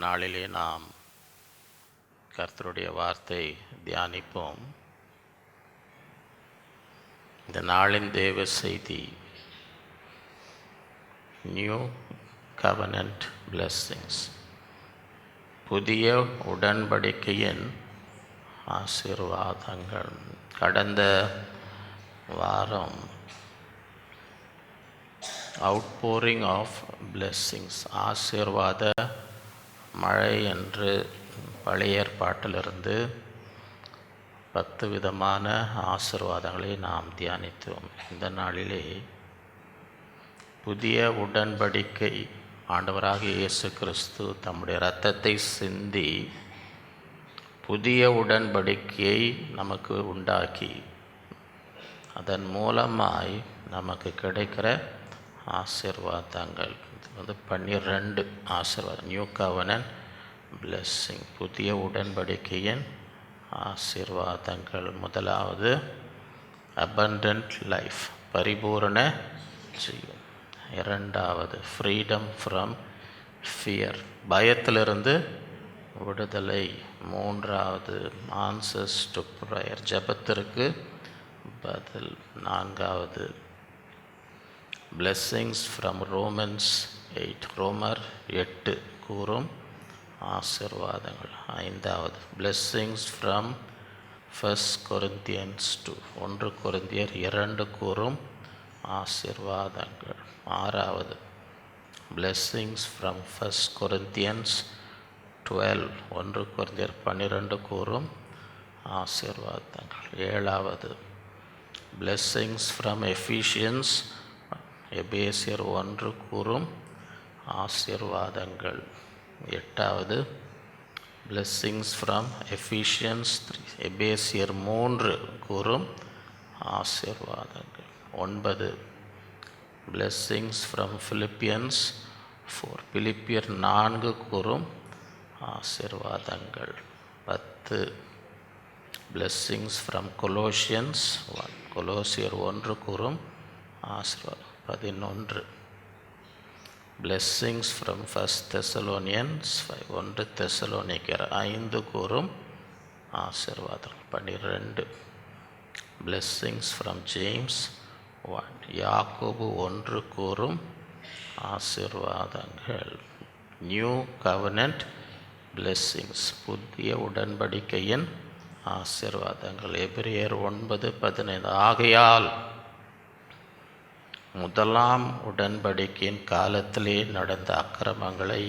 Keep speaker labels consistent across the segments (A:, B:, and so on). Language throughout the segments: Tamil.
A: நாளிலே நாம் கர்த்தருடைய வார்த்தை தியானிப்போம். இந்த நாளின் தேவ செய்தி நியூ கவனன்ட் பிளெஸ்ஸிங்ஸ், புதிய உடன்படிக்கையின் ஆசீர்வாதங்கள். கடந்த வாரம் அவுட்போரிங் ஆஃப் பிளெஸ்ஸிங்ஸ், ஆசீர்வாத மழை என்று பழைய ஏற்பாட்டிலிருந்து 10 விதமான ஆசீர்வாதங்களை நாம் தியானித்தோம். இந்த நாளிலே புதிய உடன்படிக்கை, ஆண்டவராகிய இயேசு கிறிஸ்து தம்முடைய இரத்தத்தை சிந்தி புதிய உடன்படிக்கையை நமக்கு உண்டாக்கி அதன் மூலமாய் நமக்கு கிடைக்கிற ஆசீர்வாதங்கள். இது 12 ஆசீர்வாதம். நியூ கவனன்ட் பிளெஸ்ஸிங், புதிய உடன்படிக்கையின் ஆசீர்வாதங்கள். முதலாவது abundant லைஃப், பரிபூரண ஜீவன். இரண்டாவது ஃப்ரீடம் ஃப்ரம் ஃபியர், பயத்திலிருந்து விடுதலை. மூன்றாவது ஆன்சர்ஸ் டு ப்ரேயர், ஜெபத்திற்கு பதில். நான்காவது blessings from Romans 8, ரோமர் 8 கூறும் ஆசீர்வாதங்கள். ஐந்தாவது blessings from 1 Corinthians 2, 1 கொரிந்தியர் 2 கூறும் ஆசீர்வாதங்கள். ஆறாவது blessings from 1 Corinthians 12, 1 கொரிந்தியர் 12 கூறும் ஆசீர்வாதங்கள். ஏழாவது blessings from Ephesians, எபேசியர் 1 கூறும் ஆசீர்வாதங்கள். எட்டாவது blessings from Ephesians 3, எபேசியர் 3 கூறும் ஆசீர்வாதங்கள். 9 blessings from Philippians 4, பிலிப்பியர் 4 கூறும் ஆசீர்வாதங்கள். 10 blessings from Colossians 1, கொலோசியர் 1 கூறும் ஆசீர்வாதம். 11 blessings from 1 Thessalonians 5, 1 தெசலோனிக்கர் 5 கூறும் ஆசீர்வாதம். 12 blessings from James 1, யாக்கோபு 1 கூறும் ஆசீர்வாதங்கள். நியூ கவனன்ட் blessings, புதிய உடன்படிக்கையின் ஆசீர்வாதங்கள். எபிரேயர் 9:15, ஆகையால் முதலாம் உடன்படிக்கையின் காலத்திலே நடந்த அக்கிரமங்களை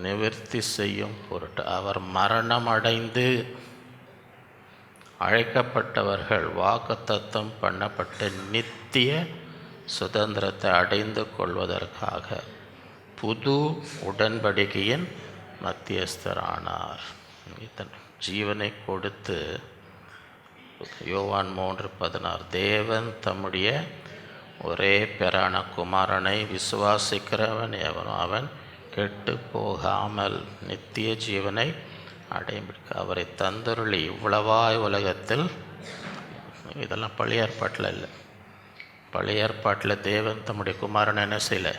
A: நிவர்த்தி செய்யும் பொருட்டு அவர் மரணம் அடைந்து அழைக்கப்பட்டவர்கள் வாக்குத்தத்தம் பண்ணப்பட்ட நித்திய சுதந்திரத்தை அடைந்து கொள்வதற்காக புது உடன்படிக்கையின் மத்தியஸ்தரானார். ஜீவனை கொடுத்து, யோவான் 3:16, தேவன் தம்முடைய ஒரே பேரான குமாரனை விசுவாசிக்கிறவன் எவனோ அவன் கெட்டு போகாமல் நித்திய ஜீவனை அடைபிடிக்க அவரை தந்தருளி இவ்வளவாய் உலகத்தில். இதெல்லாம் பழைய ஏற்பாட்டில் இல்லை. பழைய ஏற்பாட்டில் தேவன் தம்முடைய குமாரனை என்ன செய்யலை?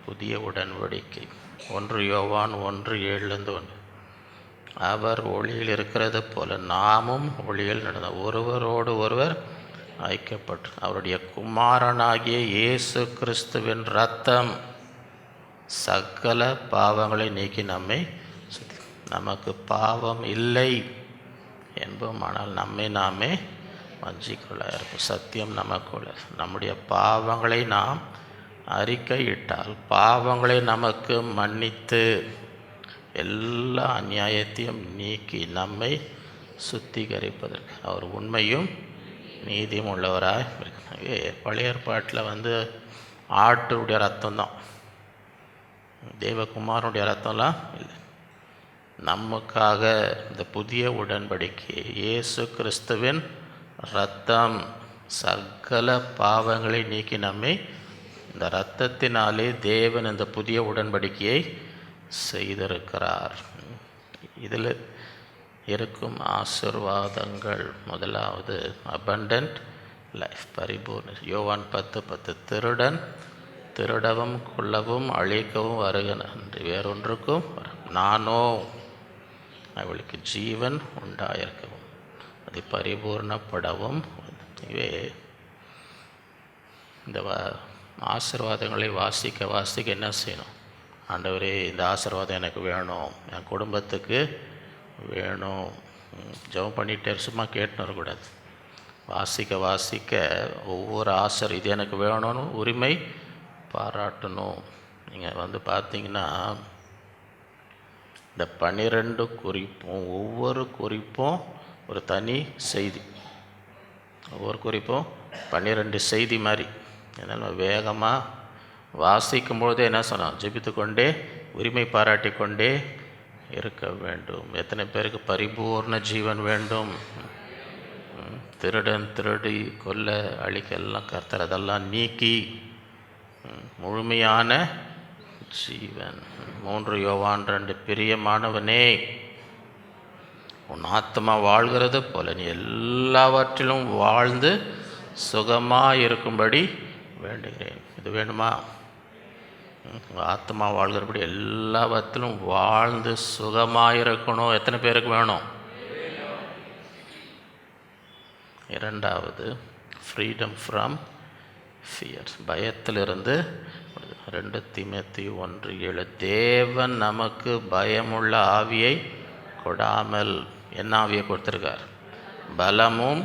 A: புதிய உடன்படிக்கை. 1 யோவான் 1:7-1, அவர் ஒளியில் இருக்கிறது போல நாமும் ஒளியில் நடந்த ஒருவரோடு ஒருவர் ஐக்கியப்பட்டு அவருடைய குமாரனாகிய இயேசு கிறிஸ்துவின் இரத்தம் சகல பாவங்களை நீக்கி நம்மை சுத்தி. நமக்கு பாவம் இல்லை என்போம், ஆனால் நம்மை நாமே வஞ்சிக்கொள்ள இருக்கும். சத்தியம் நமக்குள்ள. நம்முடைய பாவங்களை நாம் அறிக்கையிட்டால் பாவங்களை நமக்கு மன்னித்து எல்லா அநியாயத்தையும் நீக்கி நம்மை சுத்திகரிப்பதற்கு அவர் உண்மையும் நீதியும் உள்ளவராக இருக்கு. பழைய ஏற்பாட்டில் ஆட்டுடைய ரத்தம்தான், தேவகுமாரனுடைய ரத்தம்லாம் இல்லை. நமக்காக இந்த புதிய உடன்படிக்கை இயேசு கிறிஸ்துவின் இரத்தம் சகல பாவங்களை நீக்கி நம்மை, இந்த இரத்தத்தினாலே தேவன் இந்த புதிய உடன்படிக்கையை செய்திருக்கிறார். இதில் இருக்கும் ஆசீர்வாதங்கள். முதலாவது abundant லைஃப், பரிபூர்ண. யோவான் 10:10, திருடன் திருடவும் கொல்லவும் அழிக்கவும் வருகிற என்று வேறொன்றுக்கும் நானோ அவளுக்கு ஜீவன் உண்டாயிருக்கவும் அது பரிபூர்ணப்படவும். இவே இந்த ஆசீர்வாதங்களை வாசிக்க என்ன செய்யணும்? ஆண்டவரே, இந்த ஆசீர்வாதம் எனக்கு வேணும், என் குடும்பத்துக்கு வேணும். ஜெபம் பண்ணிகிட்டே சும்மா கேட்டுன்னு வரக்கூடாது. வாசிக்க ஒவ்வொரு இது எனக்கு வேணும்னு உரிமை பாராட்டணும். நீங்கள் பார்த்தீங்கன்னா இந்த 12 குறிப்பும் ஒவ்வொரு குறிப்பும் ஒரு தனி செய்தி. ஒவ்வொரு குறிப்பும் 12 செய்தி மாதிரி. அதனால் வேகமாக வாசிக்கும்பொழுதே என்ன சொன்னோம்? ஜெபித்து கொண்டே உரிமை பாராட்டி கொண்டே இருக்க வேண்டும். எத்தனை பேருக்கு பரிபூர்ண ஜீவன் வேண்டும்? திருடி கொல்ல அழிக்க எல்லாம் கர்த்தர் அதெல்லாம் நீக்கி முழுமையான ஜீவன். 3 யோவான் 2 பிரியமானவனே, உன் ஆத்மா வாழ்கிறது போல நீ எல்லாவற்றிலும் வாழ்ந்து சுகமாக இருக்கும்படி வேண்டுகிறேன். இது வேணுமா? ஆத்மா வாழ்கிறபடி எல்லாவற்றிலும் வாழ்ந்து சுகமாக இருக்கணும். எத்தனை பேருக்கு வேணும்? 2வது ஃப்ரீடம் ஃப்ரம் ஃபியர், பயத்திலிருந்து. 2 தீமோத்தேயு 1:7 தேவன் நமக்கு பயமுள்ள ஆவியை கொடாமல் என்ன ஆவியை கொடுத்துருக்கார்? பலமும்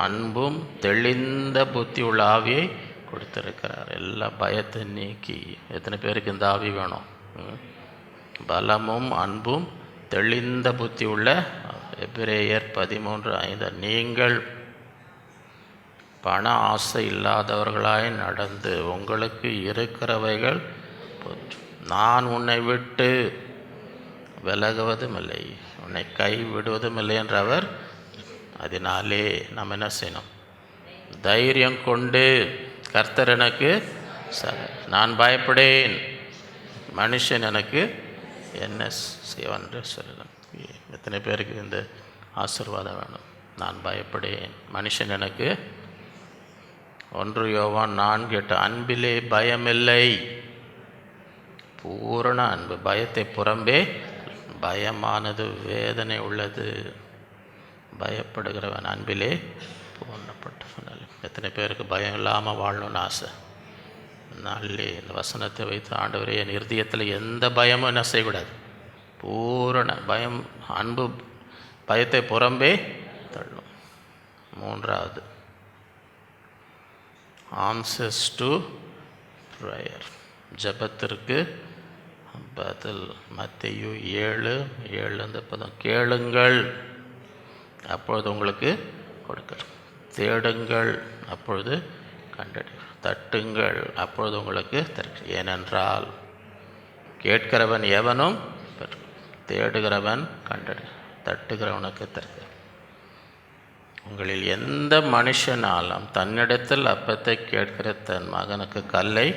A: அன்பும் தெளிந்த புத்தி உள்ள ஆவியை கொடுத்துருக்கிறார். எல்லா பயத்தை நீக்கி. எத்தனை பேருக்கு இந்த ஆவி வேணும்? பலமும் அன்பும் தெளிந்த புத்தி உள்ள. எபிரேயர் 13:5 நீங்கள் பண ஆசை இல்லாதவர்களாய் நடந்து உங்களுக்கு இருக்கிறவைகள் நான் உன்னை விட்டு விலகுவதும் இல்லை, உன்னை கை விடுவதும் இல்லை என்றவர். அதனாலே நம்ம என்ன செய்யணும்? தைரியம் கொண்டு கர்த்தர் எனக்கு நான் பயப்படேன், மனுஷன் எனக்கு என்ன செய்வான் என்று சொல்லலாம். எத்தனை பேருக்கு இந்த ஆசீர்வாதம் வேணும்? நான் பயப்படேன், மனுஷன் எனக்கு. 1 யோவான் 4:8 அன்பிலே பயமில்லை, பூரண அன்பு பயத்தை புறம்பே. பயமானது வேதனை உள்ளது, பயப்படுகிறவன் அன்பிலே பூர்ணப்பட்டவன். எத்தனை பேருக்கு பயம் இல்லாமல் வாழணும்னு ஆசை? நாளிலே இந்த வசனத்தை வைத்து ஆண்டவரே, என் இருதயத்தில் எந்த பயமும் என்ன செய்யக்கூடாது? பூரண பயம் அன்பு பயத்தை புறம்பே தள்ளும். 3வது ஆன்சர்ஸ் டு ப்ரேயர், ஜெபத்திற்கு பதில். மத்தேயு 7:7 கேளுங்கள் அப்பொழுது உங்களுக்கு கொடுக்கிறேன், தேடுங்கள் அப்பொழுது கண்டடையும், தட்டுங்கள் அப்பொழுது உங்களுக்கு தரும். ஏனென்றால் கேட்கிறவன் எவனும் தேடுகிறவன் கண்டடை, தட்டுகிறவனுக்கு தருக. உங்களில் எந்த மனுஷனாலும் தன்னிடத்தில் அப்பத்தை கேட்கிற தன் மகனுக்கு கல்லை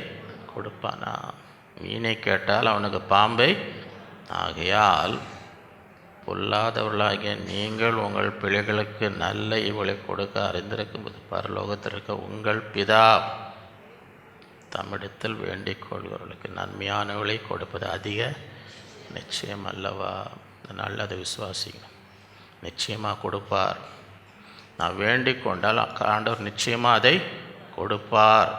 A: கொடுப்பானா? மீனை கேட்டால் அவனுக்கு பாம்பை? ஆகையால் பொல்லாதவர்களாகிய நீங்கள் உங்கள் பிள்ளைகளுக்கு நல்ல இவளை கொடுக்க அறிந்திருக்கும்போது பரலோகத்திற்கு உங்கள் பிதா தம்மிடத்தில் வேண்டிக் கொள்கிறவர்களுக்கு நன்மையானவளை கொடுப்பது அதிக நிச்சயம் அல்லவா? அதனால் அதை விசுவாசிக்கணும். நிச்சயமாக கொடுப்பார். நான் வேண்டிக் கொண்டால் ஆண்டவர் நிச்சயமாக அதை கொடுப்பார்.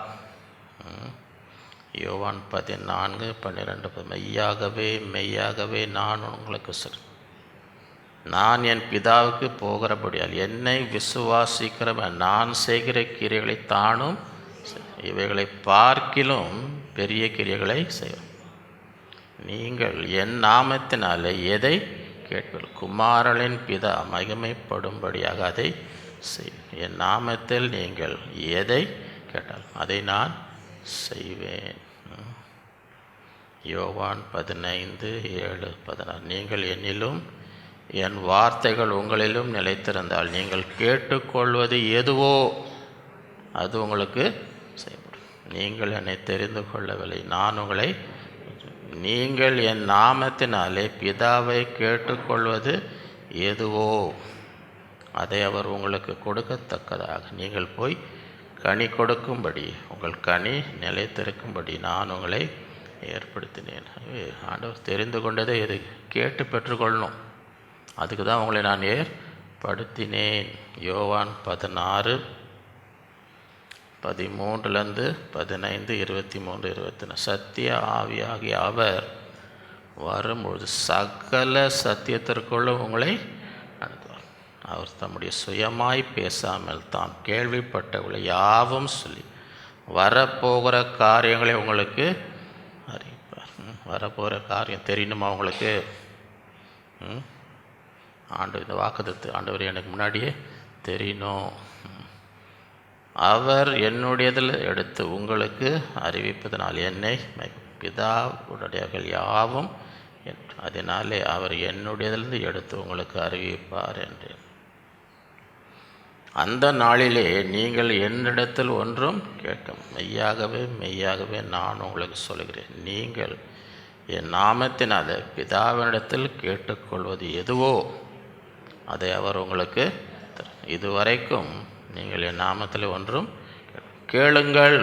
A: யோவான் 14:12 மெய்யாகவே மெய்யாகவே நான் உங்களுக்கு நான் என் பிதாவுக்கு போகிறபடியால் என்னை விசுவாசிக்கிறவன் நான் செய்கிற கிரியைகளை தானும் இவைகளை பார்க்கிலும் பெரிய கிரியைகளை செய்வோம். நீங்கள் என் நாமத்தினாலே எதை கேட்பீர்கள் குமாரனின் பிதா மகிமைப்படும்படியாக அதை செய்வேன். என் நாமத்தில் நீங்கள் எதை கேட்டால் அதை நான் செய்வேன். யோவான் 15:7-16 நீங்கள் என்னிலும் என் வார்த்தைகள் உங்களிலும் நிலைத்திருந்தால் நீங்கள் கேட்டுக்கொள்வது எதுவோ அது உங்களுக்கு செய்யப்படும். நீங்கள் என்னை தெரிந்து கொள்ளவில்லை, நான் உங்களை. நீங்கள் என் நாமத்தினாலே பிதாவை கேட்டுக்கொள்வது எதுவோ அதை அவர் உங்களுக்கு கொடுக்கத்தக்கதாக நீங்கள் போய் கனி கொடுக்கும்படி உங்கள் உங்கள் கனி நிலைத்திருக்கும்படி நான் உங்களை ஏற்படுத்தினேன். ஆண்டவர் தெரிந்து கொண்டதை இது கேட்டு பெற்றுக்கொள்ளணும். அதுக்கு தான் உங்களை நான் ஏற்படுத்தினேன். யோவான் 16:13-15, 23, 24. சத்திய ஆவியாகிய அவர் வரும்பொழுது சகல சத்தியத்திற்குள்ள உங்களை நடத்துவார். அவர் தம்முடைய சுயமாய் பேசாமல் தாம் கேள்விப்பட்டவர்களை யாவும் சொல்லி வரப்போகிற காரியங்களை உங்களுக்கு அறிவிப்பார். வரப்போகிற காரியம் தெரியணுமா உங்களுக்கு? இந்த வாக்குத்தத்து ஆண்டவர் எனக்கு முன்னாடியே தெரியணும். அவர் என்னுடையதில் எடுத்து உங்களுக்கு அறிவிப்பதனால் என்னை பிதாவுடையவர்கள் யாவும் அதனாலே அவர் என்னுடையதிலிருந்து எடுத்து உங்களுக்கு அறிவிப்பார் என்றேன். அந்த நாளிலே நீங்கள் என்னிடத்தில் ஒன்றும் கேட்க மெய்யாகவே மெய்யாகவே நான் உங்களுக்கு சொல்கிறேன், நீங்கள் என் நாமத்தினால பிதாவினிடத்தில் கேட்டுக்கொள்வது எதுவோ அதை அவர் உங்களுக்கு இதுவரைக்கும் நீங்கள் என் நாமத்தில் ஒன்றும் கேளுங்கள்,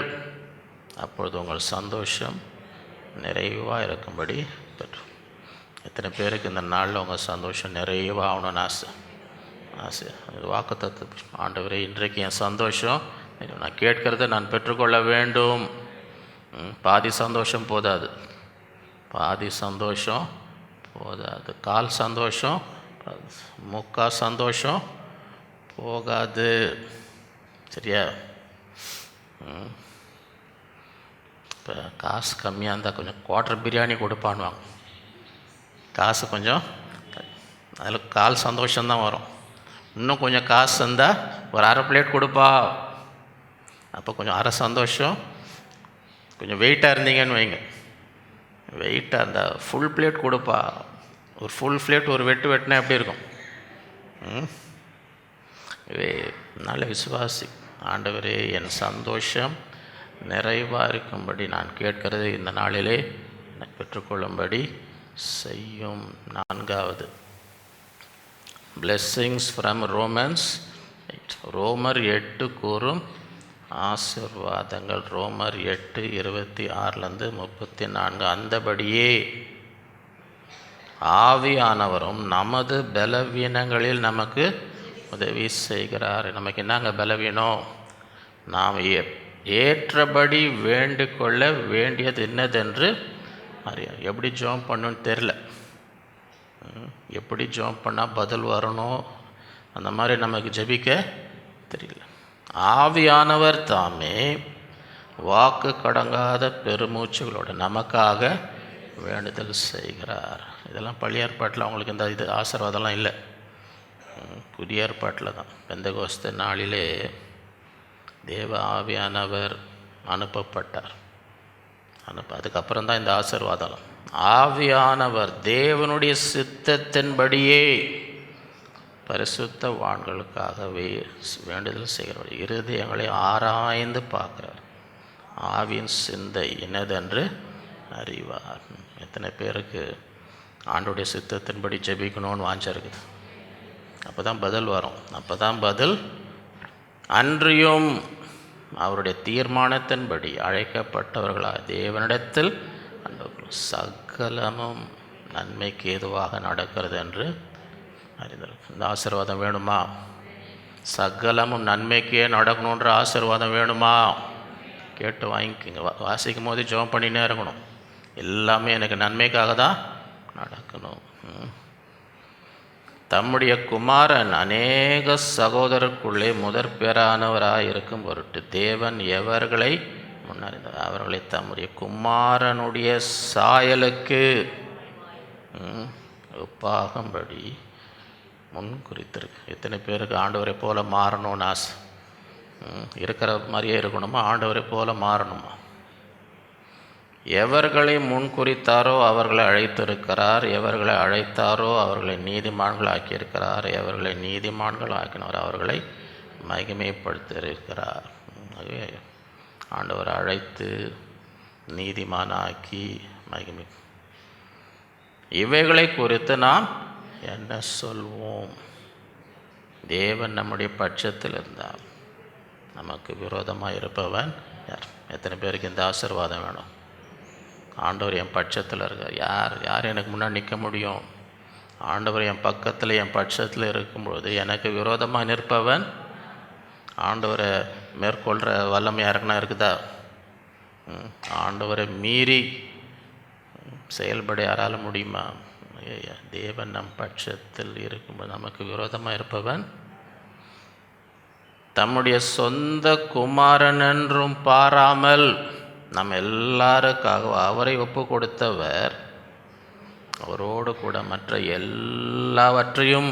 A: அப்பொழுது உங்கள் சந்தோஷம் நிறைவாக இருக்கும்படி பெற்று. எத்தனை பேருக்கு இந்த நாளில் உங்கள் சந்தோஷம் நிறைவாகணும்னு ஆசை? வாக்குத்தத்து ஆண்டவரே, இன்றைக்கு என் சந்தோஷம் நான் கேட்கிறத நான் பெற்றுக்கொள்ள வேண்டும். பாதி சந்தோஷம் போதாது, பாதி சந்தோஷம் போதாது, கால் சந்தோஷம், முக்கால் சந்தோஷம் போகாது. சரியா? இப்போ காசு கம்மியாக இருந்தால் கொஞ்சம் குவார்ட்டர் பிரியாணி கொடுப்பான்வாங்க. காசு கொஞ்சம் அதில் கால் சந்தோஷம்தான் வரும். இன்னும் கொஞ்சம் காசு இருந்தால் ஒரு அரை பிளேட் கொடுப்பா, அப்போ கொஞ்சம் அரை சந்தோஷம். கொஞ்சம் வெயிட்டாக இருந்தீங்கன்னு வைங்க, வெயிட்டாக இருந்தால் ஃபுல் பிளேட் கொடுப்பா. ஒரு ஃபுல் பிளேட் ஒரு வெட்டினா எப்படி இருக்கும்? நல்ல விசுவாசி. ஆண்டவரே, என் சந்தோஷம் நிறைவாக இருக்கும்படி நான் கேட்கிறது இந்த நாளிலே எனக்கு பெற்றுக்கொள்ளும்படி செய்யும். 4வது blessings from Romans 8. ரோமர் 8 கூறும் ஆசீர்வாதங்கள். ரோமர் 8:26-34. அந்தபடியே ஆவியானவரும் நமது பலவீனங்களில் நமக்கு உதவி செய்கிறார். நமக்கு என்னங்க பலவீனம்? நாம் ஏற்றபடி வேண்டிக்கொள்ள வேண்டியது என்னதென்று அறியா. எப்படி ஜெபம் பண்ணணும்னு தெரில, எப்படி ஜெபம் பண்ணால் பதில் வரணும், அந்த மாதிரி நமக்கு ஜெபிக்க தெரியல. ஆவியானவர் தாமே வாக்கு கடங்காத பெருமூச்சுகளோடு நமக்காக வேண்டுதல் செய்கிறார். இதெல்லாம் பழைய ஏற்பாட்டில் அவங்களுக்கு இந்த ஆசீர்வாதம்லாம் இல்லை, புதிய ஏற்பாட்டில் தான். பெந்தெகோஸ்து நாளிலே தேவ ஆவியானவர் அனுப்பப்பட்டார். அதுக்கப்புறம் தான் இந்த ஆசீர்வாதம். ஆவியானவர் தேவனுடைய சித்தத்தின்படியே பரிசுத்த வான்களுக்காகவே வேண்டுதல் செய்கிறவர். இருதயங்களை ஆராய்ந்து பார்க்கிறார், ஆவியின் சிந்தை என்னதென்று அறிவார். எத்தனை பேருக்கு ஆண்டுடைய சித்தத்தின்படி ஜெபிக்கணும்னு வாஞ்சா இருக்குது? அப்போ தான் பதில் வரும். அப்போ தான் பதில். அன்றியும் அவருடைய தீர்மானத்தின்படி அழைக்கப்பட்டவர்களாக தேவனிடத்தில் சகலமும் நன்மைக்கு ஏதுவாக நடக்கிறது என்று அறிந்தார். இந்த ஆசீர்வாதம் வேணுமா? சகலமும் நன்மைக்கே நடக்கணுன்ற ஆசீர்வாதம் வேணுமா? கேட்டு வாங்கிக்கோங்க. வாசிக்கும் போது ஜெபம் பண்ணினே இருக்கணும். எல்லாமே எனக்கு நன்மைக்காக தான் நடக்கணும். தம்முடைய குமாரன் அநேக சகோதரருக்குள்ளே முதற் பேரானவராக இருக்கும் பொருட்டு தேவன் எவர்களை முன்னறிந்தார், அவர்களை தம்முடைய குமாரனுடைய சாயலுக்கு ஒப்பாகும்படி முன் குறித்திருக்கு. எத்தனை பேருக்கு ஆண்டவரை போல மாறணும்னு ஆசை? இருக்கிற மாதிரியே இருக்கணுமா? ஆண்டவரை போல மாறணுமா? எவர்களை முன் குறித்தாரோ அவர்களை அழைத்திருக்கிறார், எவர்களை அழைத்தாரோ அவர்களை நீதிமான்கள் ஆக்கியிருக்கிறார், எவர்களை நீதிமான்கள் ஆக்கினார் அவர்களை மகிமைப்படுத்தியிருக்கிறார். ஆகவே ஆண்டவர் அழைத்து நீதிமானாக்கி மகிமை. இவைகளை குறித்து நாம் என்ன சொல்வோம்? தேவன் நம்முடைய பட்சத்தில் இருந்தால் நமக்கு விரோதமாக இருப்பவன் யார்? எத்தனை பேருக்கு இந்த ஆசீர்வாதம் வேணும்? ஆண்டவர் என் பட்சத்தில் இருக்கார். யார் யார் எனக்கு முன்னாடி நிற்க முடியும்? ஆண்டவர் என் பக்கத்தில் என் பட்சத்தில் இருக்கும்பொழுது எனக்கு விரோதமாக நிற்பவன் ஆண்டவரை மேற்கொள்கிற வல்லமை யாருக்குன்னா இருக்குதா? ஆண்டவரை மீறி செயல்பட யாரால் முடியுமா? தேவன் நம் பட்சத்தில் இருக்கும்போது நமக்கு விரோதமாக இருப்பவன் தம்முடைய சொந்த குமாரன் என்றும் பாராமல் நம்ம எல்லாருக்காக அவரை ஒப்பு கொடுத்தவர் அவரோடு கூட மற்ற எல்லாவற்றையும்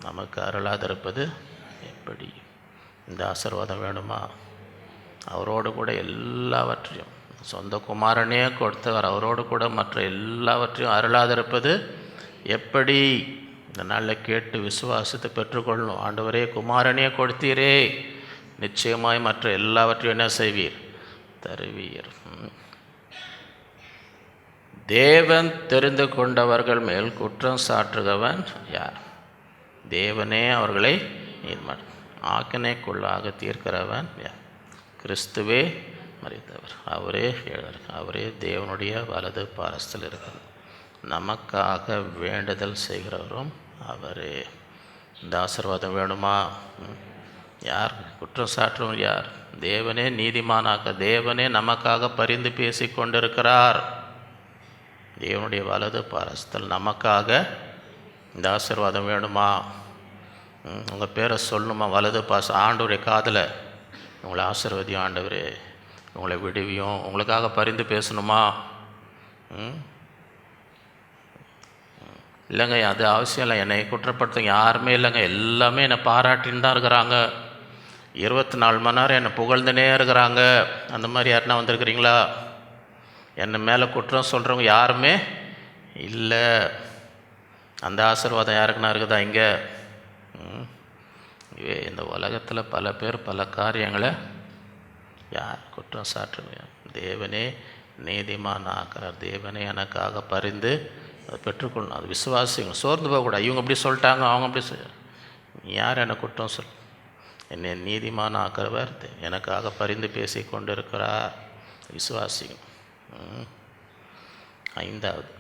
A: நமக்கு அருளாதிருப்பது எப்படி? இந்த ஆசீர்வாதம் வேணுமா? அவரோடு கூட எல்லாவற்றையும் சொந்த குமாரனே கொடுத்தவர் அவரோடு கூட மற்ற எல்லாவற்றையும் அருளாதிருப்பது எப்படி? இந்த நாளில் கேட்டு விசுவாசத்தை பெற்றுக்கொள்ளணும். ஆண்டவரே, குமாரனே கொடுத்தீரே, நிச்சயமாய் மற்ற எல்லாவற்றையும் என்ன செய்வீர்? தருவீர். தேவன் தெரிந்து கொண்டவர்கள் மேல் குற்றம் சாற்றுகிறவன் யார்? தேவனே அவர்களை ஆக்கினைக்குள்ளாக தீர்க்கிறவன் யார்? கிறிஸ்துவே மரித்தவர், அவரே எழுவர், அவரே தேவனுடைய வலது பாரஸ்தில் இருக்கிறார், நமக்காக வேண்டுதல் செய்கிறவரும் அவரே. இந்த ஆசீர்வாதம் வேணுமா? யார் குற்றம் சாற்றுவன்? யார்? தேவனே நீதிமானாக்க, தேவனே நமக்காக பரிந்து பேசி கொண்டிருக்கிறார். தேவனுடைய வலது பாரஸ்தல் நமக்காக. இந்த ஆசீர்வாதம் வேணுமா? உங்கள் பேரை சொல்லணுமா? வலது பாச ஆண்டவருடைய காதில் உங்களை ஆசீர்வதியும், ஆண்டவரே உங்களை விடுவியும், உங்களுக்காக பரிந்து பேசணுமா? இல்லைங்க, அது அவசியம் இல்லை. என்னை குற்றப்படுத்துங்க யாருமே இல்லைங்க, எல்லாமே என்னை பாராட்டின்னு தான் இருக்கிறாங்க, 24 மணி நேரம் என்னை புகழ்ந்துனே இருக்கிறாங்க. அந்த மாதிரி யாருன்னா வந்திருக்கிறீங்களா? என்னை மேலே குற்றம் சொல்கிறவங்க யாருமே இல்லை. அந்த ஆசீர்வாதம் யாருக்குன்னா இருக்குதா இங்கே? இந்த உலகத்தில் பல பேர் பல காரியங்களை யார் குற்றம் சாட்டுங்க? தேவனே நீதிமான் ஆக்கிறார், தேவனே எனக்காக பரிந்து அதை பெற்றுக்கொள்ளணும். அது விசுவாசிங்க, சோர்ந்து போகக்கூடாது. இவங்க அப்படி சொல்லிட்டாங்க, அவங்க அப்படி யார் என்னை குற்றம் சொல்? என்னை நீதிமான் ஆக்கிறவர் எனக்காக பரிந்து பேசி கொண்டு இருக்கிறார். விசுவாசிங்க. 5வது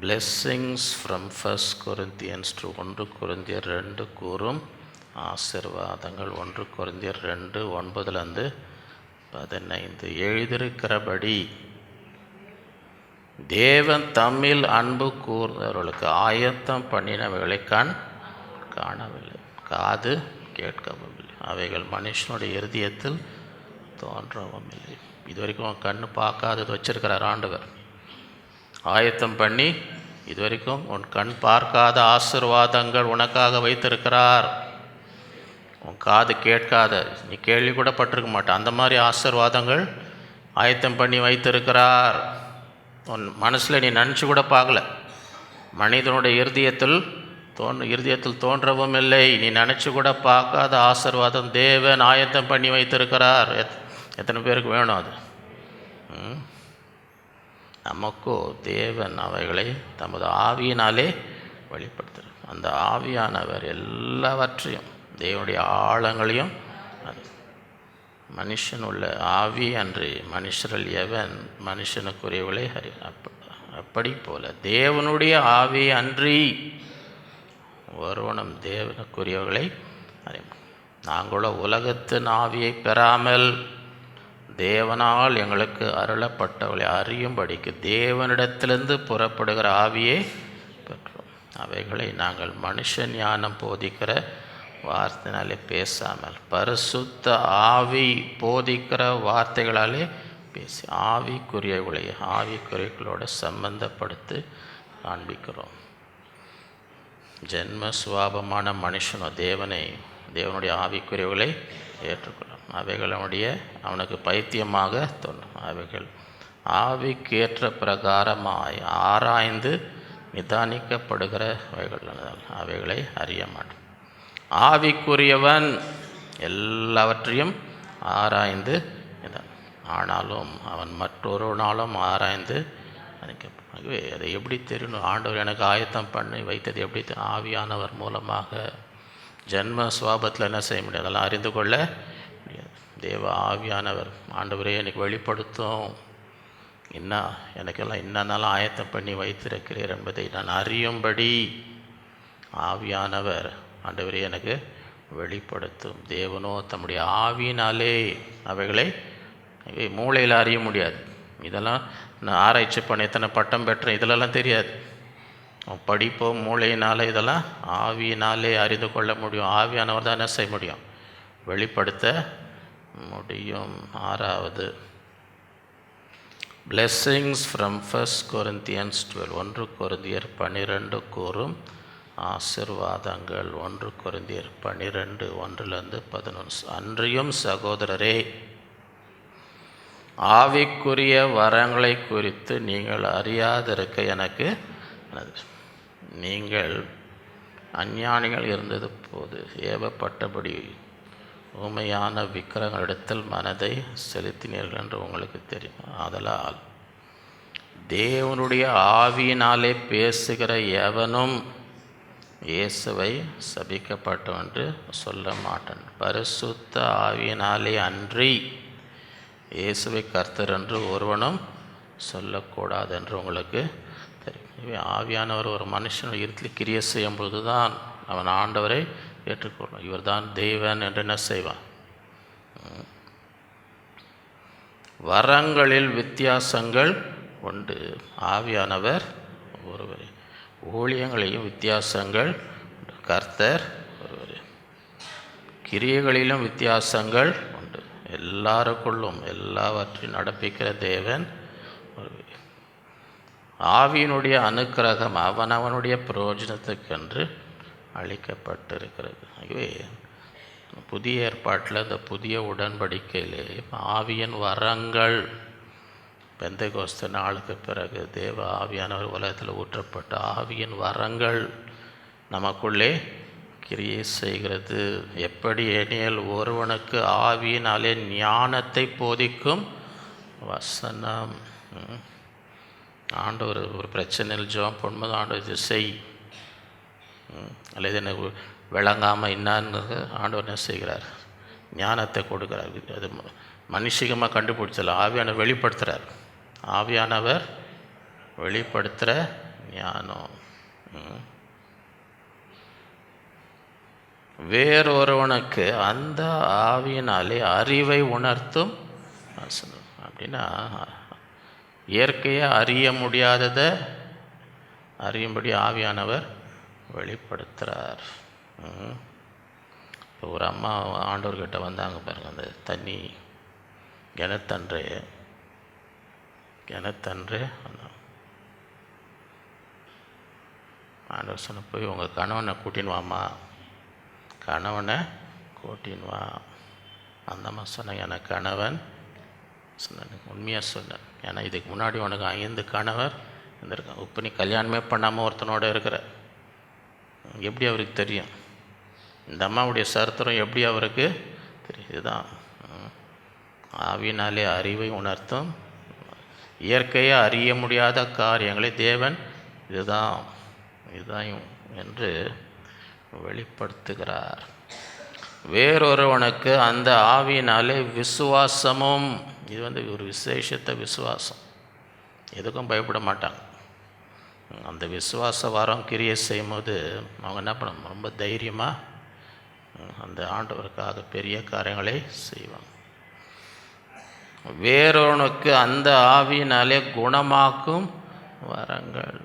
A: blessings from 1 Corinthians to 1 Corinthians 2 கூறும் ஆசீர்வாதங்கள். 1 Corinthians 2 9-15 எழுதியிருக்கிறபடி தேவன் தம்மில் அன்பு கூர்ந்தவர்களுக்கு ஆயத்தம் பண்ணினவைகளை கண் காணவில்லை, காது கேட்கவும் இல்லை, அவைகள் மனுஷனுடைய இருதயத்தில் தோன்றவும் இல்லை. இது வரைக்கும் கண் பார்க்காதது வச்சிருக்கிறார் ஆண்டவர். ஆயத்தம் பண்ணி இது வரைக்கும் உன் கண் பார்க்காத ஆசீர்வாதங்கள் உனக்காக வைத்திருக்கிறார். உன் காது கேட்காத, நீ கேள்வி கூட பட்டிருக்க மாட்டான், அந்த மாதிரி ஆசீர்வாதங்கள் ஆயத்தம் பண்ணி வைத்திருக்கிறார். உன் மனசில் நீ நினச்சி கூட பார்க்கல. மனிதனுடைய இருதயத்தில் தோன்றவும் இல்லை, நீ நினச்சி கூட பார்க்காத ஆசீர்வாதம் தேவன் ஆயத்தம் பண்ணி வைத்திருக்கிறார். எத்தனை பேருக்கு வேணும் அது? நமக்கோ தேவன் அவைகளை தமது ஆவியினாலே வெளிப்படுத்துகிறார். அந்த ஆவியானவர் எல்லாவற்றையும், தேவனுடைய ஆழங்களையும், மனுஷன் உள்ள ஆவி அன்றி மனுஷரில் எவன் மனுஷனுக்குரியவளை அப்படி போல தேவனுடைய ஆவி அன்றி ஒருவனும் தேவனுக்குரியவர்களை அறியும். நாங்களோ உலகத்தின் ஆவியை பெறாமல் தேவனால் எங்களுக்கு அருளப்பட்டவளை அறியும்படிக்கு தேவனிடத்திலிருந்து புறப்படுகிற ஆவியை பெற்றோம். அவைகளை நாங்கள் மனுஷ ஞானம் போதிக்கிற வார்த்தையினாலே பேசாமல் பரிசுத்த ஆவி போதிக்கிற வார்த்தைகளாலே பேசி ஆவிக்குரியவர்களோடு சம்பந்தப்படுத்தி காண்பிக்கிறோம். ஜென்ம சுவாபமான மனுஷனோ தேவனுடைய ஆவிக்குரியவர்களை ஏற்றுக்கொள்ளும். அவைகள் அவனுக்கு பைத்தியமாக தோன்றும். அவைகள் ஆவிக்கேற்ற பிரகாரமாய் ஆராய்ந்து நிதானிக்கப்படுகிறவைகள், அவைகளை அறிய மாட்டோம். ஆவிக்குரியவன் எல்லாவற்றையும் ஆராய்ந்து ஆனாலும் அவன் மற்றொரு நாளும் ஆராய்ந்து நினைக்கவே. அதை எப்படி தெரியணும்? ஆண்டவர் எனக்கு ஆயத்தம் பண்ணி வைத்தது எப்படி? ஆவியானவர் மூலமாக. ஜென்ம சுவாபத்தில் என்ன செய்ய முடியாது, அதெல்லாம் அறிந்து கொள்ள முடியாது. தேவ ஆவியானவர் ஆண்டவரே எனக்கு வெளிப்படுத்தும், எனக்கெல்லாம் என்னென்னலாம் ஆயத்தம் பண்ணி வைத்திருக்கிறீர் என்பதை நான் அறியும்படி ஆவியானவர் ஆண்டவரே எனக்கு வெளிப்படுத்தும். தேவனோ தம்முடைய ஆவியினாலே அவைகளை மூளையில் அறிய முடியாது. இதெல்லாம் நான் ஆராய்ச்சி பண்ண எத்தனை பட்டம் பெற்றேன், இதிலெல்லாம் தெரியாது. படிப்போம் மூளையினால், இதெல்லாம் ஆவியினாலே அறிந்து கொள்ள முடியும். ஆவியானவர் தான் என்ன செய்ய முடியும், வெளிப்படுத்த முடியும். 6வது blessings from 1 Corinthians 12. 1 கொரிந்தியர் 12 கூறும் ஆசீர்வாதங்கள். 1 கொரிந்தியர் 12 1-11. அன்றியும் சகோதரரே, ஆவிக்குரிய வரங்களை குறித்து நீங்கள் அறியாதிருக்க எனக்கு, நீங்கள் அஞ்ஞானிகள் இருந்தது போது ஏவப்பட்டபடி ஊமையான விக்கிரகங்களிடத்தில் மனதை செலுத்தினீர்கள் என்று உங்களுக்கு தெரியும். ஆதலால் தேவனுடைய ஆவியினாலே பேசுகிற எவனும் இயேசுவை சபிக்கப்பட்டவன் என்று சொல்ல மாட்டான். பரிசுத்த ஆவியினாலே அன்றி இயேசுவை கர்த்தர் என்று ஒருவனும் சொல்லக்கூடாது என்று உங்களுக்கு தெரியும். ஆவியானவர் ஒரு மனுஷன் இருட்டில் கிரியை செய்யும் பொழுது தான் அவன் ஆண்டவரை ஏற்றுக்கொள்ளும். இவர் தான் தேவன் என்று என்ன செய்வான். வரங்களில் வித்தியாசங்கள் உண்டு, ஆவியானவர் ஒருவரே. ஊழியங்களையும் வித்தியாசங்கள் உண்டு, கர்த்தர் ஒருவரே. கிரியைகளிலும் வித்தியாசங்கள் உண்டு, எல்லாருக்குள்ளும் எல்லாவற்றையும் நடப்பிக்கிற தேவன் ஒருவரே. ஆவியினுடைய அனுக்கிரகம் அவனவனுடைய பிரயோஜனத்துக்கென்று அளிக்கப்பட்டிருக்கிறது. ஆகவே புதிய ஏற்பாட்டில் இந்த புதிய உடன்படிக்கையிலே ஆவியின் வரங்கள் பெந்தெகோஸ்து நாளுக்கு பிறகு தேவ ஆவியானவர் உலகத்தில் ஊற்றப்பட்ட ஆவியின் வரங்கள் நமக்குள்ளே கிரியை செய்கிறது. எப்படி எனில் ஒருவனுக்கு ஆவியினாலே ஞானத்தை போதிக்கும் வசனம். ஆண்டவர் ஒரு பிரச்சனையில் ஜெபம் பண்ணும்போது ஆண்டவர் இது செய் அல்லது எனக்கு விளங்காமல் என்னான்னு ஆண்டவர் என்ன செய்கிறார், ஞானத்தை கொடுக்குறார். அது மனுஷிகமாக கண்டுபிடிச்சல ஆவியானவர் வெளிப்படுத்துகிறார். ஆவியானவர் வெளிப்படுத்துகிற ஞானம். வேறொருவனுக்கு அந்த ஆவியினாலே அறிவை உணர்த்தும் வசனம். அப்படின்னா இயற்கையாக அறிய முடியாததை அறியும்படி ஆவியானவர் வெளிப்படுத்துகிறார். இப்போ ஒரு அம்மா ஆண்டவர்கிட்ட வந்தாங்க பாருங்கள், அந்த தண்ணி கிணத்தன்று ஆண்டவர் சொன்ன போய் உங்கள் கணவனை கூட்டின்னு வாம்மா, கணவனை கூட்டின்னு வா. அந்த அம்மா சொன்னாங்க, எனக்கு கணவன் சொன்னேன். உண்மையாக சொன்னேன், ஏன்னா இதுக்கு முன்னாடி உனக்கு 5 கணவர் இருந்திருக்கான். இப்போ நீ கல்யாணமே பண்ணாமல் ஒருத்தனோடு இருக்கிற, எப்படி அவருக்கு தெரியும்? இந்த அம்மாவுடைய சரித்திரம் எப்படி அவருக்கு தெரியும்? இதுதான் ஆவியினாலே அறிவை உணர்த்தும். இயற்கையாக அறிய முடியாத காரியங்களை தேவன் இதுதான் என்று வெளிப்படுத்துகிறார். வேறொருவனுக்கு அந்த ஆவியினாலே விசுவாசமும், இது ஒரு விசேஷத்த விசுவாசம், எதுக்கும் பயப்பட மாட்டாங்க. அந்த விசுவாச வாரம் கிரியை செய்யும் போது அவங்க என்ன பண்ண, ரொம்ப தைரியமாக அந்த ஆண்டவருக்காக பெரிய காரியங்களை செய்வாங்க. வேறொருவனுக்கு அந்த ஆவியினாலே குணமாக்கும் வரங்கள்.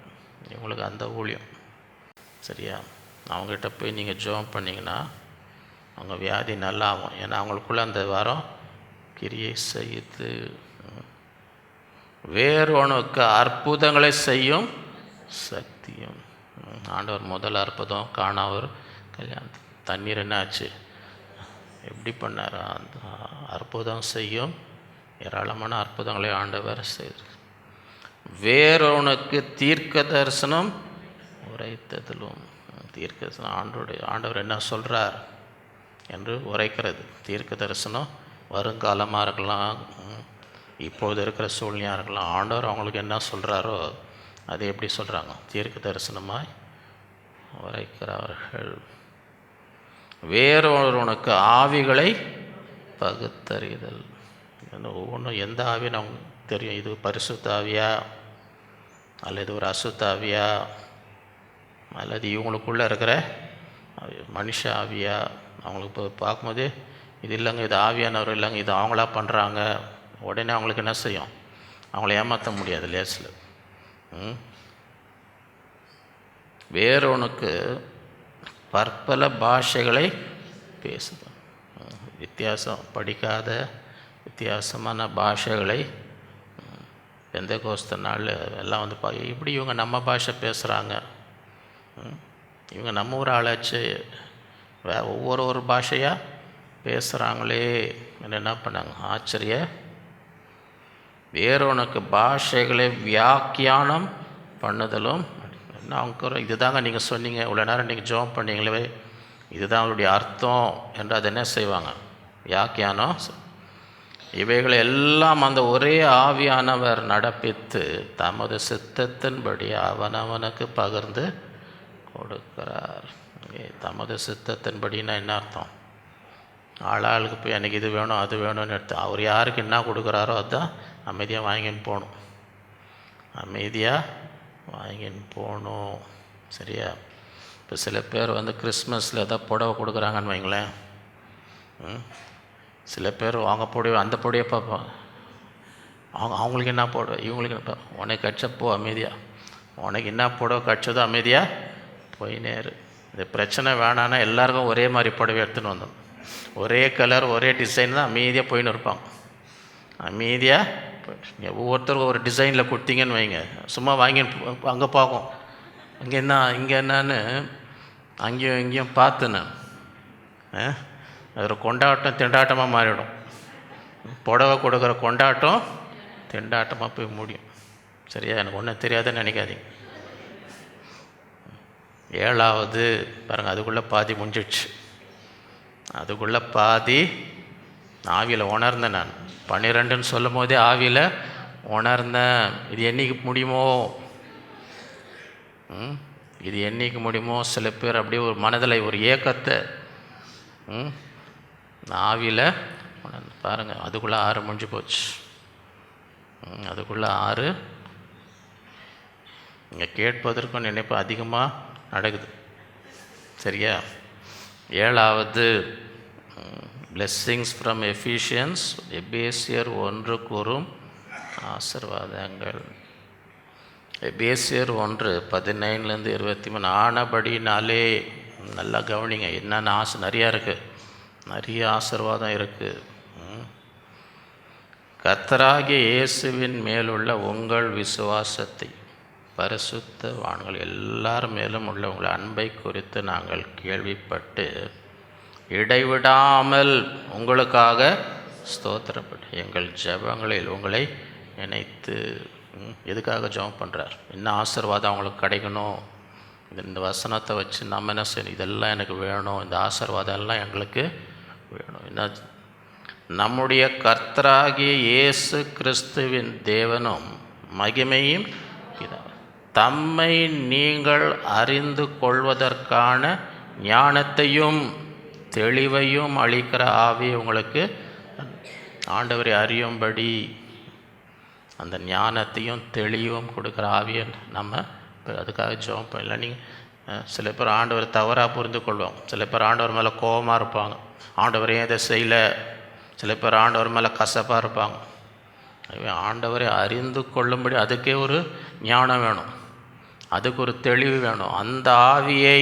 A: இவங்களுக்கு அந்த ஊழியம் சரியா, அவங்ககிட்ட போய் நீங்கள் ஜெபம் பண்ணிங்கன்னா அவங்க வியாதி நல்லா ஆகும். ஏன்னா அவங்களுக்குள்ள அந்த வாரம் கிரியை செய்யுது. வேறொருவனுக்கு அற்புதங்களை செய்யும் சக்தியும். ஆண்டவர் முதல் அற்புதம் காணாவர் கல்யாணம், தண்ணீர் என்ன ஆச்சு, எப்படி பண்ணார்? அந்த அற்புதம் செய்யும் ஏராளமான அற்புதங்களை ஆண்டவர் செய்தார். வேறொருவனுக்கு தீர்க்க தரிசனம் உரைத்ததிலும். தீர்க்க தரிசனம் ஆண்டவர் என்ன சொல்கிறார் என்று உரைக்கிறது. தீர்க்க தரிசனம் வருங்காலமாக இருக்கலாம், இப்போது இருக்கிற சூழ்நிலையாக இருக்கலாம். ஆண்டவர் அவங்களுக்கு என்ன சொல்கிறாரோ அதை எப்படி சொல்கிறாங்க, தீர்க்க தரிசனமாய் உரைக்கிறார்கள். வேறொருவனுக்கு ஆவிகளை பகுத்தறிதல். ஒவ்வொன்றும் எந்த ஆவின்னு அவங்க தெரியும். இது பரிசுத்த ஆவியா அல்லது ஒரு அசுத்த ஆவியா அல்லது இவங்களுக்குள்ளே இருக்கிற மனுஷ ஆவியா. அவங்களுக்கு இப்போ பார்க்கும்போது இது இல்லைங்க, இது ஆவியானவர் இல்லைங்க, இது அவங்களா பண்ணுறாங்க. உடனே அவங்களுக்கு என்ன செய்யும்? அவங்கள ஏமாற்ற முடியாது லேசில். வேறொனுக்கு பற்பல பாஷைகளை பேசுது. வித்தியாசம் படிக்காத வித்தியாசமான பாஷைகளை பெந்தெகோஸ்து நாள் எல்லாம் வந்து இப்படி இவங்க நம்ம பாஷை பேசுகிறாங்க, இவங்க நம்ம ஊர் ஆளாச்சு, ஒவ்வொரு பாஷையாக பேசுகிறாங்களே என்ன பண்ணாங்க? ஆச்சரிய. வேறொனுக்கு பாஷைகளை வியாக்கியானம் பண்ணுதலும். என்ன அவங்க இதுதாங்க நீங்கள் சொன்னீங்க, இவ்வளோ நேரம் நீங்கள் ஜெபம் பண்ணீங்களே, இதுதான் அவருடைய அர்த்தம் என்று அதை என்ன செய்வாங்க? வியாக்கியானம். இவைகளை எல்லாம் அந்த ஒரே ஆவியானவர் நடப்பித்து தமது சித்தத்தின்படி அவனவனுக்கு பகிர்ந்து கொடுக்கிறார். தமது சித்தத்தின்படினா என்ன அர்த்தம்? ஆளாளுக்கு போய் எனக்கு இது வேணும் அது வேணும்னு எடுத்து அவர் யாருக்கு என்ன கொடுக்குறாரோ அதுதான் அமைதியாக வாங்கின்னு போகணும். அமைதியாக வாங்கின்னு போகணும். சரியா? இப்போ சில பேர் வந்து கிறிஸ்மஸில் எதாவது புடவை கொடுக்குறாங்கன்னு வைங்களேன். சில பேர் அவங்க புடவை அந்த புடவையை பார்ப்பாங்க. அவங்களுக்கு என்ன புடவை, இவங்களுக்கு என்ன, உனக்கு கட்சப்போ அமைதியாக, உனக்கு என்ன புடவை கட்சதோ அமைதியாக போய் நேரு. இந்த பிரச்சனை வேணான்னா எல்லாருக்கும் ஒரே மாதிரி புடவை எடுத்துன்னு வந்தோம், ஒரே கலர் ஒரே டிசைன் தான் அமைதியாக போயின்னு இருப்பாங்க. அமைதியாக ஒவ்வொருத்தருக்கும் ஒரு டிசைனில் கொடுத்தீங்கன்னு வைங்க, சும்மா வாங்கி அங்கே பார்க்கும், இங்கே என்னன்னு அங்கேயும் இங்கேயும் பார்த்துன்னு அது ஒரு கொண்டாட்டம் திண்டாட்டமாக மாறிடும். புடவை கொடுக்குற கொண்டாட்டம் திண்டாட்டமாக போய் முடியும். சரியா? எனக்கு ஒன்றும் தெரியாதுன்னு நினைக்காதீங்க. 7வது பாருங்கள், அதுக்குள்ளே பாதி முடிஞ்சிடுச்சு. அதுக்குள்ளே பாதி ஆவியில் உணர்ந்தேன். நான் 12ன்னு சொல்லும் போதே ஆவியில் உணர்ந்தேன். இது என்றைக்கு முடியுமோ, இது என்றைக்கு முடியுமோ? சில பேர் அப்படியே ஒரு மனதில் ஒரு ஏக்கத்தை ஆவியில் பாருங்கள். அதுக்குள்ளே 6 முடிஞ்சு போச்சு. அதுக்குள்ளே 6 இங்கே கேட்பதற்கும் நினைப்பு அதிகமாக நடக்குது. சரியா? 7வது பிளெஸ்ஸிங்ஸ் ஃப்ரம் எஃபிஷியன்ஸ். எபேசியர் 1 கூறும் ஆசீர்வாதங்கள். எபேசியர் 1:15-23. ஆனபடினாலே நல்லா கவனிங்க, என்னென்ன ஆசை நிறையா இருக்குது, நிறைய ஆசீர்வாதம் இருக்குது. கர்த்தராகிய இயேசுவின் மேலுள்ள உங்கள் விசுவாசத்தை பரிசுத்தவான்கள் எல்லார் மேலும் உள்ள உங்கள் அன்பை குறித்து நாங்கள் கேள்விப்பட்டு இடைவிடாமல் உங்களுக்காக ஸ்தோத்திரப்பட்டு எங்கள் ஜெபங்களில் உங்களை நினைத்து. எதுக்காக ஜெபம் பண்ணுறார்? என்ன ஆசீர்வாதம் அவங்களுக்கு கிடைக்கணும், இந்த வசனத்தை வச்சு நம்ம என்ன செய்யணும்? இதெல்லாம் எனக்கு வேணும், இந்த ஆசீர்வாதம் எல்லாம் எங்களுக்கு வேணும். என்ன? நம்முடைய கர்த்தராகிய இயேசு கிறிஸ்துவின் தேவனும் மகிமையும் தம்மை நீங்கள் அறிந்து கொள்வதற்கான ஞானத்தையும் தெளிவையும் அளிக்கிற ஆவி உங்களுக்கு. ஆண்டவரை அறியும்படி அந்த ஞானத்தையும் தெளிவும் கொடுக்குற ஆவியை நம்ம அதுக்காக ஜெபம் பண்ணல. நீங்கள் சில பேர் ஆண்டவர் தவறாக புரிந்து கொள்வோம். சில பேர் ஆண்டவர் மேலே கோபமாக இருப்பாங்க, ஆண்டவரே இதை செய்யலை. சில பேர் ஆண்டவர் மேலே கசப்பாக இருப்பாங்க. ஆண்டவரை அறிந்து கொள்ளும்படி அதுக்கே ஒரு ஞானம் வேணும், அதுக்கு ஒரு தெளிவு வேணும். அந்த ஆவியை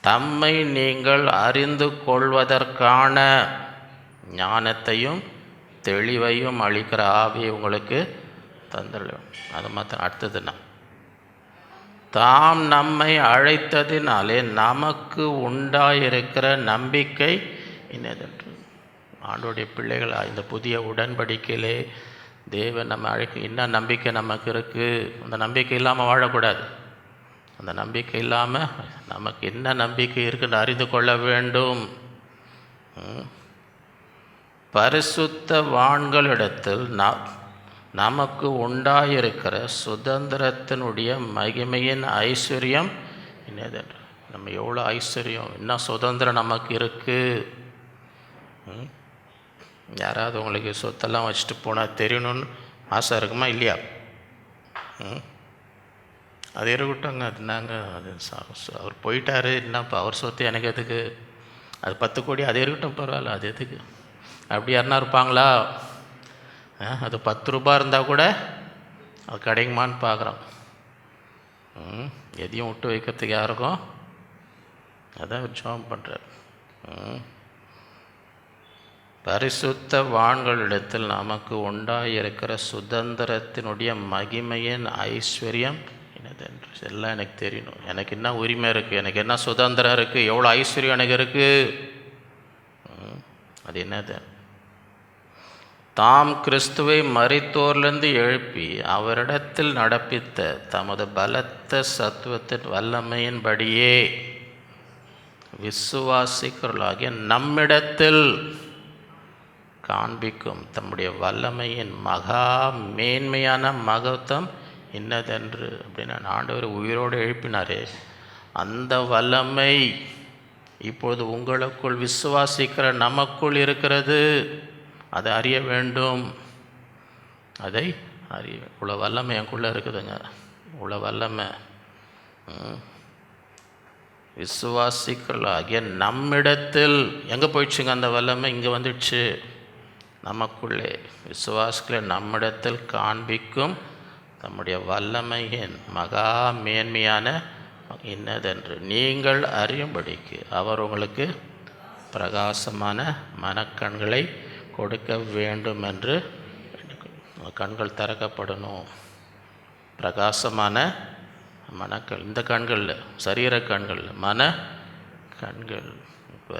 A: தம்மை நீங்கள் அறிந்து கொள்வதற்கான ஞானத்தையும் தெளிவையும் அளிக்கிற ஆவியை உங்களுக்கு தந்துள்ளோம். அது மாத்திரம். அடுத்ததுன்னா, தாம் நம்மை அழைத்ததினாலே நமக்கு உண்டாயிருக்கிற நம்பிக்கை இன்னதென்று. ஆண்டோடைய பிள்ளைகள் இந்த புதிய உடன்படிக்கையிலே தேவன் நம்ம அழைக்க என்ன நம்பிக்கை நமக்கு இருக்குது? அந்த நம்பிக்கை இல்லாமல் வாழக்கூடாது. அந்த நம்பிக்கை இல்லாமல் நமக்கு என்ன நம்பிக்கை இருக்குன்னு அறிந்து கொள்ள வேண்டும். பரிசுத்தவான்களிடத்தில் நமக்கு உண்டாயிருக்கிற சுதந்திரத்தினுடைய மகிமையின் ஐஸ்வர்யம் என்னதென்று. நம்ம எவ்வளோ ஐஸ்வர்யம், என்ன சுதந்திரம் நமக்கு இருக்குது. யாராவது உங்களுக்கு சொத்தெல்லாம் வச்சுட்டு போனால் தெரியணும்னு ஆசை இருக்குமா இல்லையா? அது இருக்கட்டும்ங்க. அது நாங்கள் அது அவர் போயிட்டார், என்னப்பா அவர் சொத்து எனக்கு எதுக்கு, அது 10 கோடி அது இருக்கட்டும், பரவாயில்ல, அது எதுக்கு. அப்படி யாருன்னா இருப்பாங்களா? அது 10 ரூபா இருந்தால் கூட அது கிடைக்குமான்னு பார்க்குறோம். எதையும் விட்டு வைக்கிறதுக்கு யாருக்கும் அதான் ஜெபம் பண்ணுறார். பரிசுத்த வான்களிடத்தில் நமக்கு உண்டாயிருக்கிற சுதந்திரத்தினுடைய மகிமையின் ஐஸ்வர்யம் என்னதென்று எல்லாம் எனக்கு தெரியணும். எனக்கு என்ன உரிமை இருக்குது, எனக்கு என்ன சுதந்திரம் இருக்குது, எவ்வளோ ஐஸ்வர்யம் எனக்கு இருக்குது. அது என்னது? தாம் கிறிஸ்துவை மரித்தோர்லேருந்து எழுப்பி அவரிடத்தில் நடப்பித்த தமது பலத்த சத்துவத்தின் வல்லமையின்படியே விசுவாசிக்கிறவர்களாகிய நம்மிடத்தில் காண்பிக்கும் தம்முடைய வல்லமையின் மகா மேன்மையான மகத்துவம் இன்னதென்று அப்படின்னு ஆண்டவர் உயிரோடு எழுப்பினாரே, அந்த வல்லமை இப்பொழுது உங்களுக்குள் விசுவாசிக்கிற நமக்குள் இருக்கிறது. அதை அறிய வேண்டும். அதை அறிய இவ்வளோ வல்லமை எனக்குள்ளே இருக்குதுங்க. இவ்வளோ வல்லமை விசுவாசிக்கலாகிய நம்மிடத்தில் எங்கே போயிடுச்சுங்க அந்த வல்லமை? இங்கே வந்துடுச்சு நமக்குள்ளே. விசுவாசிகளை நம்மிடத்தில் காண்பிக்கும் தம்முடைய வல்லமையின் மகா மேன்மையான இன்னதென்று நீங்கள் அறியும்படிக்கு அவர் உங்களுக்கு பிரகாசமான மனக்கண்களை கொடுக்க வேண்டும் என்று. கண்கள் திறக்கப்படணும். பிரகாசமான மனக்கள், இந்த கண்கள் சரீர கண்கள், மன கண்கள். இப்போ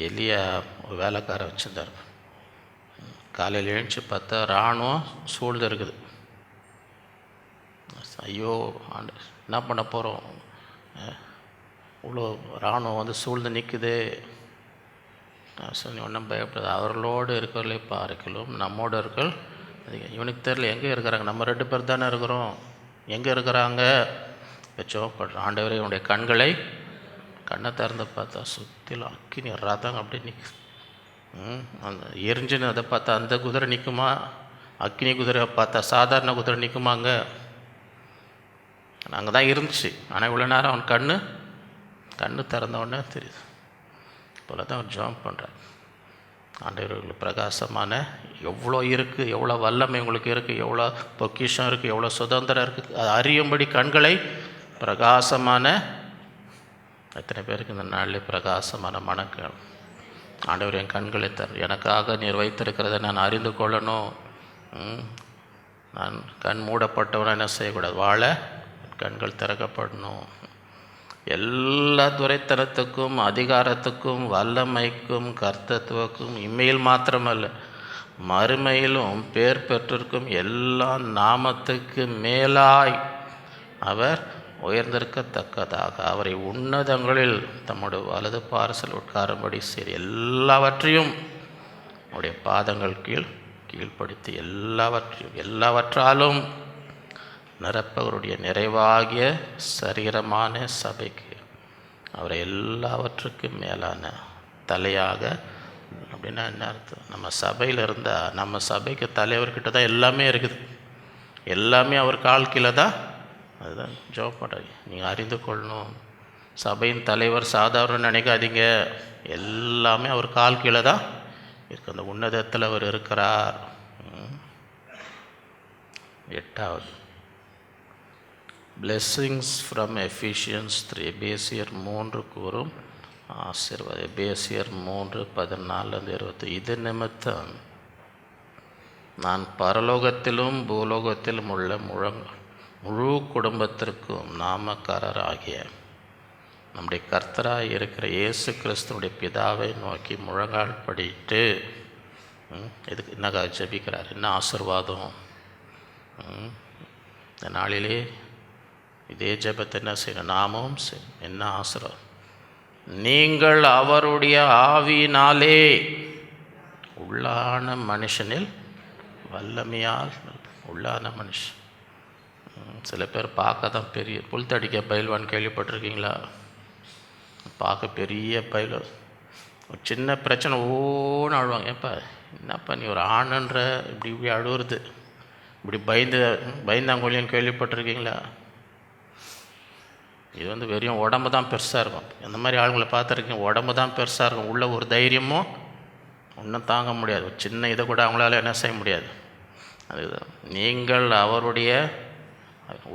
A: எலியா ஒரு வேலைக்காரன் வச்சுருந்தார். காலையில் எழுந்துச்சு பார்த்தா இராணுவம் சூழ்ந்து இருக்குது. ஐயோ ஆண்டு என்ன பண்ண போகிறோம், இவ்வளோ இராணுவம் வந்து சூழ்ந்து நிற்குது. சொல்லி ஒன்றும் பயப்படாது, அவர்களோடு இருக்கிறவர்களே பார்க்கலாம் நம்மோடு இருக்கிற இவனுக்கு தெரியல எங்கே இருக்கிறாங்க, நம்ம 2 பேர் தானே இருக்கிறோம், எங்கே இருக்கிறாங்க வச்சோப்படுறோம். ஆண்டவரே இவனுடைய கண்ணை திறந்து பார்த்தா சுற்றிலும் அக்கினி ரதம் அப்படி நிற்குது. அந்த எரிஞ்சுன்னு அதை பார்த்தா அந்த குதிரை நிற்குமா? அக்கினி குதிரை பார்த்தா சாதாரண குதிரை நிற்குமாங்க? அங்கே தான் இருந்துச்சு. ஆனால் இவ்வளோ நேரம் அவன் கண்ணு திறந்தவுடனே தெரியுது. போல தான் அவன் ஜெபம் பண்ணுறான். ஆண்டவர்கள் பிரகாசமான எவ்வளோ இருக்குது, எவ்வளோ வல்லமை உங்களுக்கு இருக்குது, எவ்வளோ பொக்கிஷம் இருக்குது, எவ்வளோ சுதந்திரம் இருக்குது, அது அறியும்படி கண்களை பிரகாசமான. எத்தனை பேருக்கு இந்த நாளில் பிரகாசமான மனக்கள்? ஆண்டவர் என் கண்களை எனக்காக நீர் வைத்திருக்கிறத நான் அறிந்து கொள்ளணும். நான் கண் மூடப்பட்டவனை என்ன செய்யக்கூடாது, வாழ கண்கள் திறக்கப்படணும். எல்லா துரைத்தனத்துக்கும் அதிகாரத்துக்கும் வல்லமைக்கும் கர்த்தத்துவக்கும் இம்மையில் மாத்திரமல்ல மறுமையிலும் பேர் பெற்றிருக்கும் எல்லா நாமத்துக்கு மேலாய் அவர் உயர்ந்திருக்கத்தக்கதாக அவரை உன்னதங்களில் தம்முடைய வலது பாரசல் உட்காரும்படி சரி எல்லாவற்றையும் அவருடைய பாதங்கள் கீழ்ப்படுத்தி எல்லாவற்றாலும் நிரப்பவருடைய நிறைவாகிய சரீரமான சபைக்கு அவரை எல்லாவற்றுக்கும் மேலான தலையாக. அப்படின்னா என்ன அர்த்தம்? நம்ம சபையில் இருந்தால் நம்ம சபைக்கு தலைவர்கிட்ட தான் எல்லாமே இருக்குது. எல்லாமே அவர் கால் கீழே தான். அதுதான் ஜெபம் பண்ணுறாங்க. நீங்கள் அறிந்து கொள்ளணும், சபையின் தலைவர் சாதாரண நினைக்காதீங்க, எல்லாமே அவர் கால் கீழே தான் இருக்கு. அந்த உன்னதத்தில் அவர் இருக்கிறார். 8வது blessings from Ephesians 3. எபேசியர் 3 கூறும் ஆசீர்வாதம். எபேசியர் 3:14-20. இது நிமித்தம் நான் பரலோகத்திலும் பூலோகத்திலும் உள்ள முழு குடும்பத்திற்கும் நாமக்காரராகிய நம்முடைய கர்த்தராக இருக்கிற இயேசு கிறிஸ்துவுடைய பிதாவை நோக்கி முழங்கால் படிட்டு இதுக்கு என்ன ஜெபிக்கிறார், என்ன ஆசீர்வாதம். இந்த நாளிலே இதே ஜெபத்தை என்ன செய்யணும், நாமும் என்ன ஆசீர்வாதம். நீங்கள் அவருடைய ஆவியினாலே உள்ளான மனுஷனில் வல்லமையால் உள்ளான மனுஷன் சில பேர் பார்க்க தான் பெரிய புல்தடிக்க பயில்வான் கேள்விப்பட்டிருக்கீங்களா? பார்க்க பெரிய பயில், ஒரு சின்ன பிரச்சனை ஓன்னு அழுவாங்க. ஏப்பா என்னப்பா நீ ஒரு ஆணுன்ற இப்படி இப்படி அழுவுறது, இப்படி பயந்தாங்கொழியும் கேள்விப்பட்டிருக்கீங்களா? இது வெறும் உடம்பு தான் பெருசாக இருக்கும். அந்த மாதிரி ஆளுங்களை பார்த்துருக்கீங்க, உடம்பு தான் பெருசாக இருக்கும், உள்ள ஒரு தைரியமும் ஒன்றும் தாங்க முடியாது. ஒரு சின்ன இதை கூட அவங்களால என்ன செய்ய முடியாது. அதுதான் நீங்கள் அவருடைய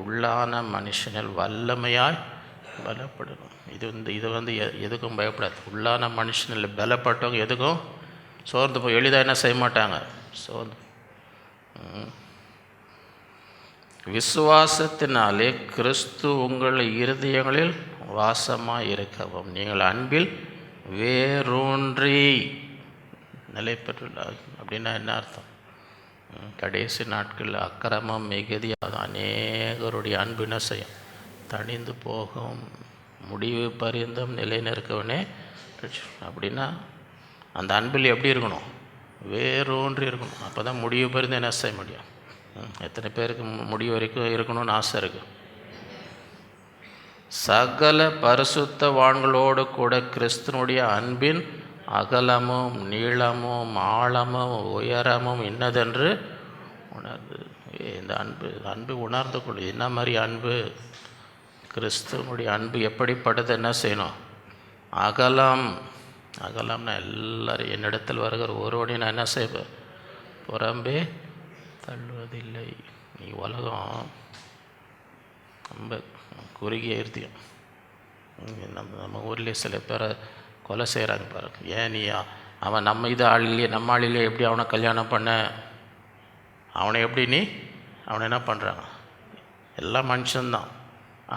A: உள்ளான மனுஷனில் வல்லமையாய் பலப்படணும். இது எதுக்கும் பயப்படாது. உள்ளான மனுஷனில் பலப்பட்டவங்க எதுக்கும் சோர்ந்து போய் எளிதாக என்ன செய்ய மாட்டாங்க, சோர்ந்து. விசுவாசத்தினாலே கிறிஸ்து உங்கள் இருதயங்களில் வாசமாக இருக்கவும் நீங்கள் அன்பில் வேரூன்றி நிலை பெற்றுள்ளார். அப்படின்னா என்ன அர்த்தம்? கடைசி நாட்களில் அக்கிரமம் மிகுதியாக அநேகருடைய அன்பு என்ன செய்யும், தணிந்து போகும், முடிவு பரியந்தம் நிலை நிற்கவனே. அப்படின்னா அந்த அன்பில் எப்படி இருக்கணும், வேரூன்றி இருக்கணும். அப்போ தான் முடிவு பரிந்து என்ன செய்ய முடியும். எத்தனை பேருக்கு முடிவு வரைக்கும் இருக்கணும்னு ஆசை இருக்குது? சகல பரிசுத்தவான்களோடு கூட கிறிஸ்துனுடைய அன்பின் அகலமும் நீளமும் ஆழமும் உயரமும் இன்னதென்று உணர்ந்து. இந்த அன்பு உணர்ந்து கொள்ளு. என்ன மாதிரி அன்பு? கிறிஸ்துவனுடைய அன்பு எப்படிப்பட்டது, என்ன செய்யணும்? அகலம்னா எல்லாரும் என்னிடத்தில் வருகிற ஒருவனையும் நான் என்ன செய்வேன், புறம்பே தள்ளுவதில்லை. நீ உலகம் ரொம்ப குறுகிய இருத்தியம். நம்ம ஊர்லேயே சில பேரை கொலை செய்கிறாங்க பாருங்க. ஏன் நீ அவன் நம்ம நம்ம ஆளிலே எப்படி அவனை கல்யாணம் பண்ண, அவனை எப்படி அவனை என்ன பண்ணுறாங்க, எல்லாம் மனுஷன்தான்.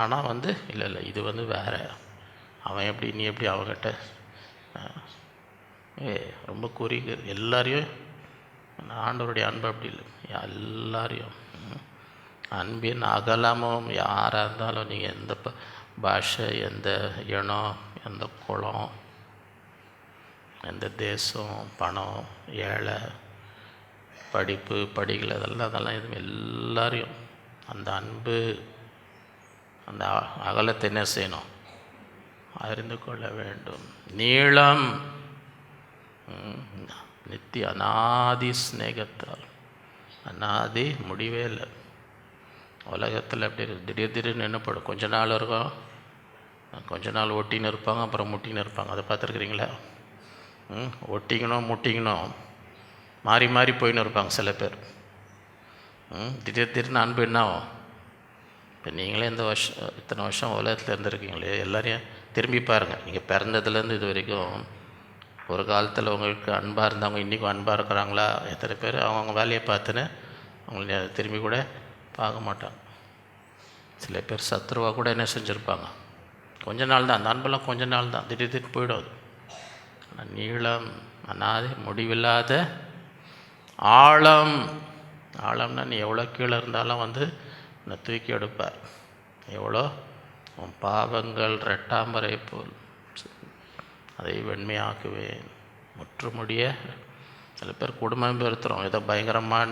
A: ஆனால் இல்லை இது வேறு, அவன் எப்படி நீ எப்படி அவங்ககிட்ட ரொம்ப குறுகிய. எல்லாரையும் ஆண்டவருடைய அன்பு அப்படி இல்லை, எல்லாரையும் அன்பின் அகலமும். யாராக இருந்தாலும் நீங்கள் எந்த பாஷை, எந்த இனம், எந்த குலம், எந்த தேசம், பணம், ஏழை, படிப்பு, படிக்கல, அதெல்லாம் எதுவும் எல்லாரையும் அந்த அன்பு, அந்த அகலத்தை என்ன செய்யணும், அறிந்து கொள்ள வேண்டும். நீளம் நித்திய அநாதி ஸ்நேகத்தால், அநாதி முடிவே இல்லை. உலகத்தில் அப்படி இருக்குது, திடீர்னு என்னப்படும், கொஞ்ச நாள் இருக்கும், கொஞ்ச நாள் ஒட்டின்னு இருப்பாங்க, அப்புறம் முட்டின்னு இருப்பாங்க. அதை பார்த்துருக்குறீங்களா? ஒட்டிக்கணும் முட்டிக்கணும் மாறி மாறி போயின்னு இருப்பாங்க சில பேர். திடீர்னு அன்பு என்ன ஆகும்? இப்போ நீங்களே இத்தனை வருஷம் உலகத்தில் இருந்திருக்கீங்களே, எல்லாரையும் திரும்பி பாருங்கள். நீங்கள் பிறந்ததுலேருந்து இது வரைக்கும் ஒரு காலத்தில் உங்களுக்கு அன்பாக இருந்தவங்க இன்றைக்கும் அன்பாக இருக்கிறாங்களா? எத்தனை பேர் அவங்க வேலையை பார்த்துன்னு அவங்கள திரும்பி கூட பார்க்க மாட்டாங்க. சில பேர் சத்ருவாக கூட என்ன செஞ்சுருப்பாங்க, கொஞ்ச நாள் தான். அந்த அன்பெல்லாம் கொஞ்ச நாள் தான், திடீர்னு போயிடும். அது நீளம் அனாது முடிவில்லாத ஆழம்னா நீ எவ்வளோ கீழே இருந்தாலும் என்னை தூக்கி எடுப்பார். எவ்வளோ உன் பாவங்கள் ரெட்டாம்பரை போல் அதை வெண்மையாக்குவேன் முற்றுமுடிய. சில பேர் குடும்பம் வெறுத்துறோம், ஏதோ பயங்கரமான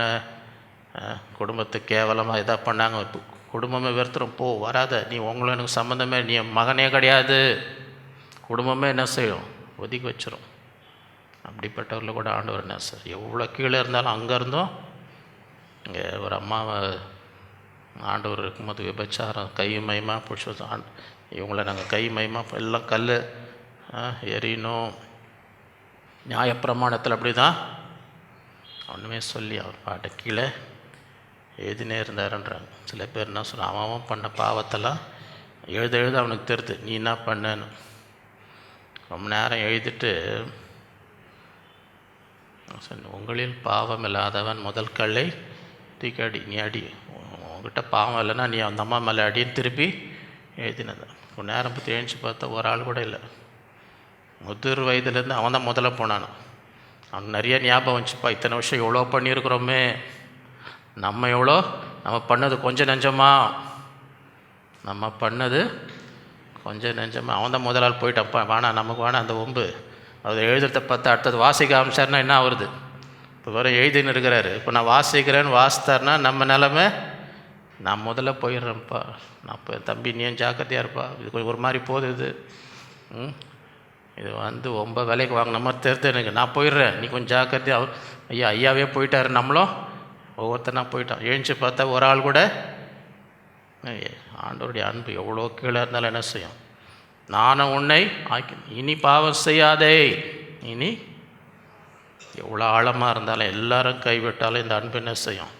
A: குடும்பத்தை கேவலமாக எதா பண்ணாங்க, குடும்பமே வெறுத்துறோம், போ வராத நீ, உங்களும் எனக்கு சம்மந்தமே, நீ மகனே கிடையாது, குடும்பமே என்ன செய்யும், ஒதுக்கி வச்சிரும். அப்படிப்பட்டவர்கள் கூட ஆண்டவர் என்ன சார், எவ்வளோ கீழே இருந்தாலும் அங்கே இருந்தோம். இங்கே ஒரு அம்மாவை ஆண்டவர் இருக்கும்போது விபச்சாரம் கை மயமாக பிடிச்சி இவங்கள நாங்கள் கை மயமாக எல்லாம் கல் எறியணும், நியாயப்பிரமாணத்தில் அப்படி தான் ஒன்றுமே சொல்லி அவர் பாட்டை கீழே எழுதினே இருந்தாருன்றாங்க. சில பேர் என்ன சொல்ல, அவன் பண்ண பாவத்தெல்லாம் எழுத அவனுக்கு தெரியுது நீ என்ன பண்ணன்னு. ரொம்ப நேரம் எழுதிட்டு உங்களில் பாவம் இல்லாதவன் முதல் கல்லை தூக்கி அடி, நீ அடி, உங்ககிட்ட பாவம் இல்லைன்னா நீ அந்த அம்மா மேலே அடின்னு திருப்பி எழுதினது. ஒரு நேரம் பற்றி எழுந்துச்சு பார்த்தா ஒரு ஆள் கூட இல்லை. முதிர் வயதுலேருந்து அவன் தான் முதல்ல போனான். அவனுக்கு நிறைய ஞாபகம் வந்துச்சுப்பா, இத்தனை வருஷம் எவ்வளோ பண்ணியிருக்கிறோமே, நம்ம பண்ணது கொஞ்சம் நெஞ்சமா, அவன் தான் முதலாள் போயிட்டப்பா, வேணாம் நமக்கு வேணாம் அந்த ஒம்பு. அதை எழுதுறத பார்த்து அடுத்தது வாசிக்க ஆரம்பிச்சாருன்னா என்ன ஆகுறது? இப்போ வர எழுதின்னு இருக்கிறாரு, இப்போ நான் வாசிக்கிறேன்னு வாசித்தார்னா நம்ம நிலமை நான் முதல்ல போயிடுறேன்ப்பா, நான் இப்போ தம்பி நீ ஜாக்கிரதையாக இருப்பா, இது கொஞ்சம் ஒரு மாதிரி போகுது இது ரொம்ப விலைக்கு வாங்கின மாதிரி தெரியுது எனக்கு, நான் போயிடுறேன், நீ கொஞ்சம் ஜாக்கிரதையாக. ஐயாவே போயிட்டாரு, நம்மளும் ஒவ்வொருத்தனா போயிட்டான். எழுந்துச்சு பார்த்தா ஒரு ஆள் கூட. ஆண்டவருடைய அன்பு எவ்வளோ கீழே இருந்தாலும் என்ன செய்யும்? நானும் உன்னை இனி பாவம் செய்யாதே. இனி எவ்வளோ ஆழமாக இருந்தாலும் எல்லாரும் கைவிட்டாலும் இந்த அன்பு என்ன செய்யும்?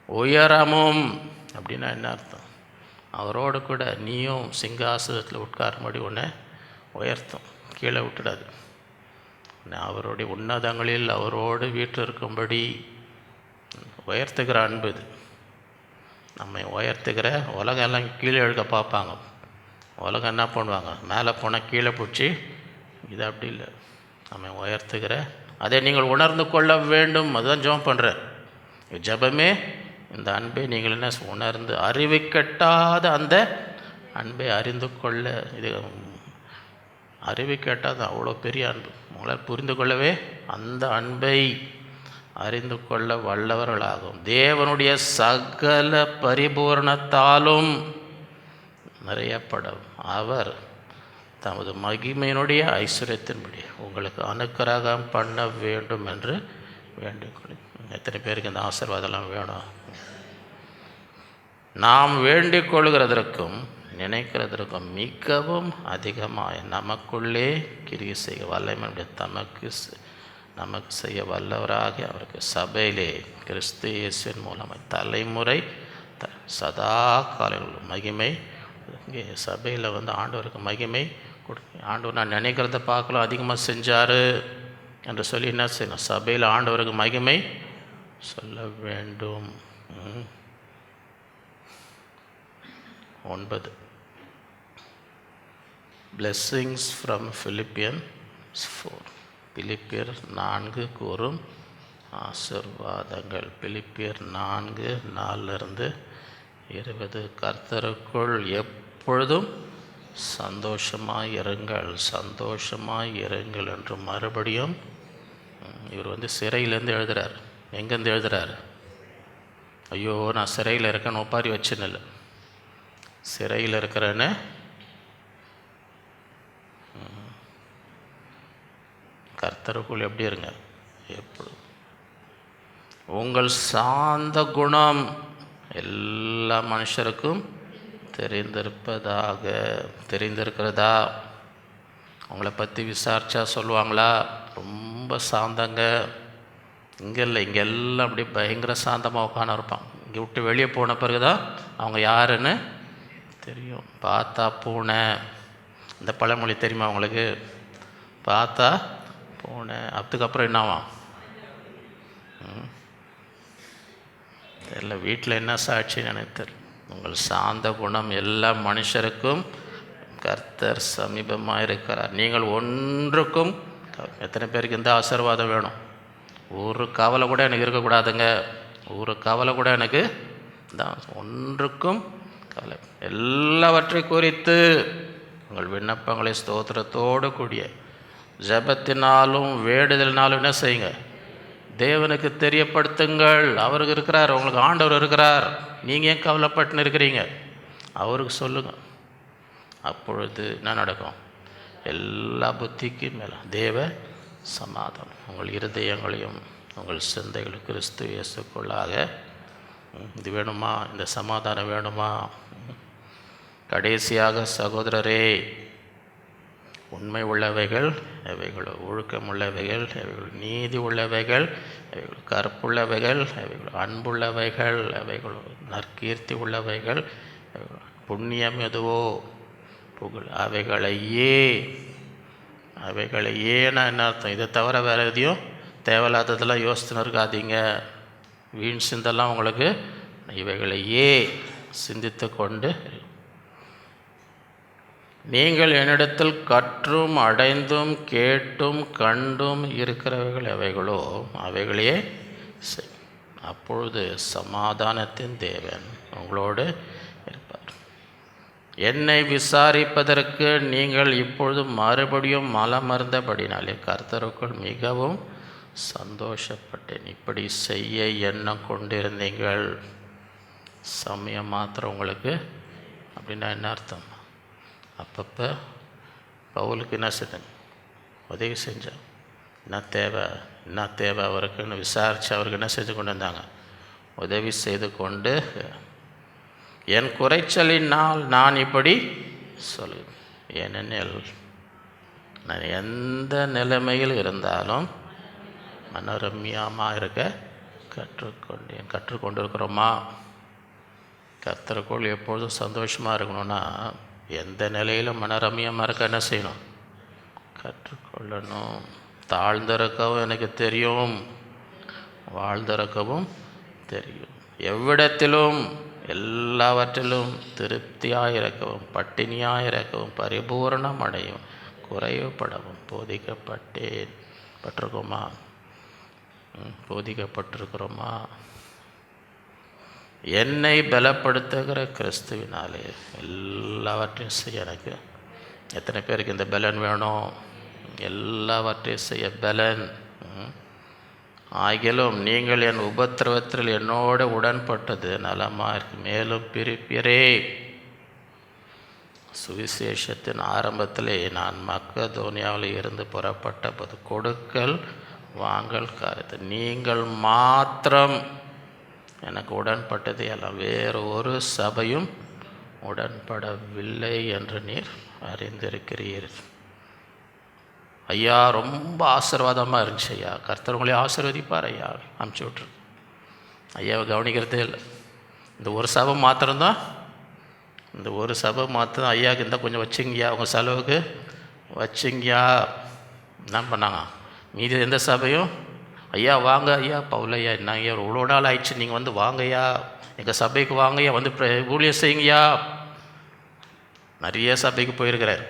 A: உயரமும். அப்படின்னா என்ன அர்த்தம்? அவரோடு கூட நீயும் சிங்காசனத்தில் உட்காரும்படி உன்னை உயர்த்தும், கீழே விட்டுடாது. அவருடைய உன்னதங்களில் அவரோடு வீட்டு இருக்கும்படி உயர்த்துகிற அன்பு இது. நம்மை உயர்த்துகிற, உலகம் எல்லாம் கீழே எழுக்க பார்ப்பாங்க. உலகம் என்ன பண்ணுவாங்க? மேலே போனால் கீழே பிடிச்சி. இது அப்படி இல்லை, நம்மை உயர்த்துகிற. அதை நீங்கள் உணர்ந்து கொள்ள வேண்டும். அதுதான் ஜெபம் பண்ணுறேன். ஜெபமே இந்த அன்பை நீங்கள் என்ன உணர்ந்து, அறிவு கெட்டாத அந்த அன்பை அறிந்து கொள்ள. இது அறிவு கேட்டால் அவ்வளோ பெரிய அன்பு. உங்களால் புரிந்து கொள்ளவே அந்த அன்பை அறிந்து கொள்ள வல்லவர்களாகும். தேவனுடைய சகல பரிபூரணத்தாலும் நிறையப்படும். அவர் தமது மகிமையினுடைய ஐஸ்வர்யத்தின்படி உங்களுக்கு அனுக்கிரகம் பண்ண வேண்டும் என்று வேண்டிக்கொள். எத்தனை பேருக்கு இந்த ஆசீர்வாதம்லாம் வேணும்? நாம் வேண்டிக் கொள்கிறதற்கும் நினைக்கிறதற்கும் மிகவும் அதிகமாக நமக்குள்ளே கிரியை செய்ய வல்லமை நமக்கு செய்ய வல்லவராக அவருக்கு சபையிலே கிறிஸ்து இயேசுவின் மூலமாக தலைமுறை சதா காலங்களில் மகிமை. இங்கே சபையில் ஆண்டவருக்கு மகிமை கொடுக்க. ஆண்டவர் நான் நினைக்கிறத பார்க்கலாம் அதிகமாக செஞ்சார் என்று சொல்லி என்ன செய்யணும்? சபையில் ஆண்டவருக்கு மகிமை சொல்ல வேண்டும். 9 Blessings from Philippians 4. பிலிப்பியர் 4 கூறும் ஆசீர்வாதங்கள். பிலிப்பியர் 4:4-20. கர்த்தருக்குள் எப்பொழுதும் சந்தோஷமாய் இருங்கள் என்று மறுபடியும். இவர் சிறையிலேருந்து எழுதுகிறார். எங்கேருந்து எழுதுகிறார்? ஐயோ நான் சிறையில் இருக்கேன்னு ஒப்பாரி வச்சுன்னு இல்லை, சிறையில் இருக்கிறேன்னு கர்த்தருக்குள் எப்படி இருங்க? எப்பொழுதும் உங்கள் சாந்த குணம் எல்லா மனுஷருக்கும் தெரிந்திருக்கிறதா? உங்களை பற்றி விசாரித்தா சொல்லுவாங்களா? ரொம்ப சாந்தங்க. இங்கே இல்லை, இங்கே எல்லாம் அப்படி பயங்கர சாந்தமாக உட்காந்து இருப்பாங்க. இங்கே விட்டு வெளியே போன பிறகு தான் அவங்க யாருன்னு தெரியும். பார்த்தா பூனை, இந்த பழமொழி தெரியுமா உங்களுக்கு? பார்த்தா பூனை, அதுக்கப்புறம் என்னவா தெரியல. வீட்டில் என்ன சாட்சின்னு எனக்கு தெரியும். உங்கள் சாந்த குணம் எல்லா மனுஷருக்கும் கர்த்தர் சமீபமாக இருக்கிறார். நீங்கள் ஒன்றுக்கும். எத்தனை பேருக்கு இந்த ஆசீர்வாதம் வேணும்? ஒரு கவலை கூட எனக்கு இருக்கக்கூடாதுங்க. ஒரு கவலை கூட எனக்கு தான். ஒன்றுக்கும் கவலை. எல்லாவற்றை குறித்து உங்கள் விண்ணப்பங்களை ஸ்தோத்திரத்தோடு கூடிய ஜெபத்தினாலும் வேண்டுதலினாலும் என்ன செய்யுங்க? தேவனுக்கு தெரியப்படுத்துங்கள். அவருக்கு இருக்கிறார், உங்களுக்கு ஆண்டவர் இருக்கிறார். நீங்கள் ஏன் கவலைப்பட்டுன்னு இருக்கிறீங்க? அவருக்கு சொல்லுங்கள். அப்பொழுது என்ன நடக்கும்? எல்லா புத்திக்கும் மேலே தேவ சமாதானம் உங்கள் இருதயங்களையும் உங்கள் சிந்தைகள் கிறிஸ்து இயேசுக்குள்ளாக. இது வேணுமா? இந்த சமாதானம் வேணுமா? கடைசியாக சகோதரரே, உண்மை உள்ளவைகள் எவைகளோ, ஒழுக்கம் உள்ளவைகள் எவைகள், நீதி உள்ளவைகள் எவைகள், கற்புள்ளவைகள் எவைகளோ, அன்புள்ளவைகள் எவைகளோ, நற்கீர்த்தி உள்ளவைகள் எவைகளோ, புண்ணியம் எதுவோ புகழ் அவைகளையேன்னா என்ன அர்த்தம்? இதை தவிர வேறு எதையும் தேவையில்லாததெல்லாம் யோசித்துன்னு இருக்காதீங்க. வீண் சிந்தெல்லாம் உங்களுக்கு இவைகளையே சிந்தித்து கொண்டு நீங்கள் என்னிடத்தில் கற்றும் அடைந்தும் கேட்டும் கண்டும் இருக்கிறவைகள் எவைகளோ அவைகளையே செய். அப்பொழுது சமாதானத்தின் தேவன் உங்களோடு இருப்பார். என்னை விசாரிப்பதற்கு நீங்கள் இப்பொழுது மறுபடியும் மலமர்ந்தபடினாலே கர்த்தருக்குள் மிகவும் சந்தோஷப்பட்டேன். இப்படி செய்ய எண்ணம் கொண்டிருந்தீங்கள். சமயம் மாத்திரம் உங்களுக்கு அப்படின்னா என்ன அர்த்தம்? அப்பப்போ பவுலுக்கு என்ன செஞ்சேன்? உதவி செஞ்சேன். என்ன தேவை அவருக்குன்னு விசாரித்து அவருக்கு என்ன செஞ்சு கொண்டு வந்தாங்க? உதவி செய்து கொண்டு, என் குறைச்சலினால் நான் இப்படி சொல்லு, ஏனெனில் நான் எந்த நிலைமையில் இருந்தாலும் மனரம்யமாக இருக்க கற்றுக்கொண்டிருக்கிறோமா? கர்த்தருக்குள் எப்பொழுதும் சந்தோஷமாக இருக்கணும்னா எந்த நிலையிலும் மனரம்யமாக இருக்க என்ன செய்யணும்? கற்றுக்கொள்ளணும். தாழ்ந்திருக்கவும் எனக்கு தெரியும், வாழ்ந்திருக்கவும் தெரியும். எவ்விடத்திலும் எல்லாவற்றிலும் திருப்தியாக இருக்கவும், பட்டினியாக இருக்கவும், பரிபூரணம் அடையும், குறைவுபடவும் போதிக்கப்பட்டிருக்கிறோமா? என்னை பலப்படுத்துகிற கிறிஸ்துவினாலே எல்லாவற்றையும் செய்ய எனக்கு. எத்தனை பேருக்கு இந்த பலன் வேணும்? எல்லாவற்றையும் செய்ய பலன். ஆகிலும் நீங்கள் என் உபத்திரவத்தில் என்னோட உடன்பட்டது நலமாக இருக்கு. மேலும் பிரிப்பியரே, சுவிசேஷத்தின் ஆரம்பத்திலே நான் மக்கதோனியாவில் இருந்து புறப்பட்ட போது கொடுக்கல் வாங்கல் காரியத்தை நீங்கள் மாத்திரம் எனக்கு உடன்பட்டது எல்லாம், வேறு ஒரு சபையும் உடன்படவில்லை என்று நீர் அறிந்திருக்கிறீர். ஐயா ரொம்ப ஆசீர்வாதமாக இருந்துச்சு ஐயா, கர்த்தர் உங்களை ஆசீர்வதிப்பார் ஐயா, அனுப்பிச்சி விட்ரு. ஐயாவை கவனிக்கிறதே இல்லை. இந்த ஒரு சபை மாத்திரம்தான், இந்த ஒரு சபை மாத்திரம் ஐயாவுக்கு இருந்தால் கொஞ்சம் வச்சுங்கய்யா, உங்கள் செலவுக்கு வச்சுங்கய்யா. என்ன பண்ணாங்க? மீதி எந்த சபையும் ஐயா வாங்க ஐயா, பவுலையா என்ன ஐயா இவ்வளோ நாள் ஆயிடுச்சு, நீங்கள் வந்து வாங்கய்யா, எங்கள் சபைக்கு வாங்கய்யா, வந்து ஊழியம் செய்யுங்கய்யா. நிறைய சபைக்கு போயிருக்கிறார்.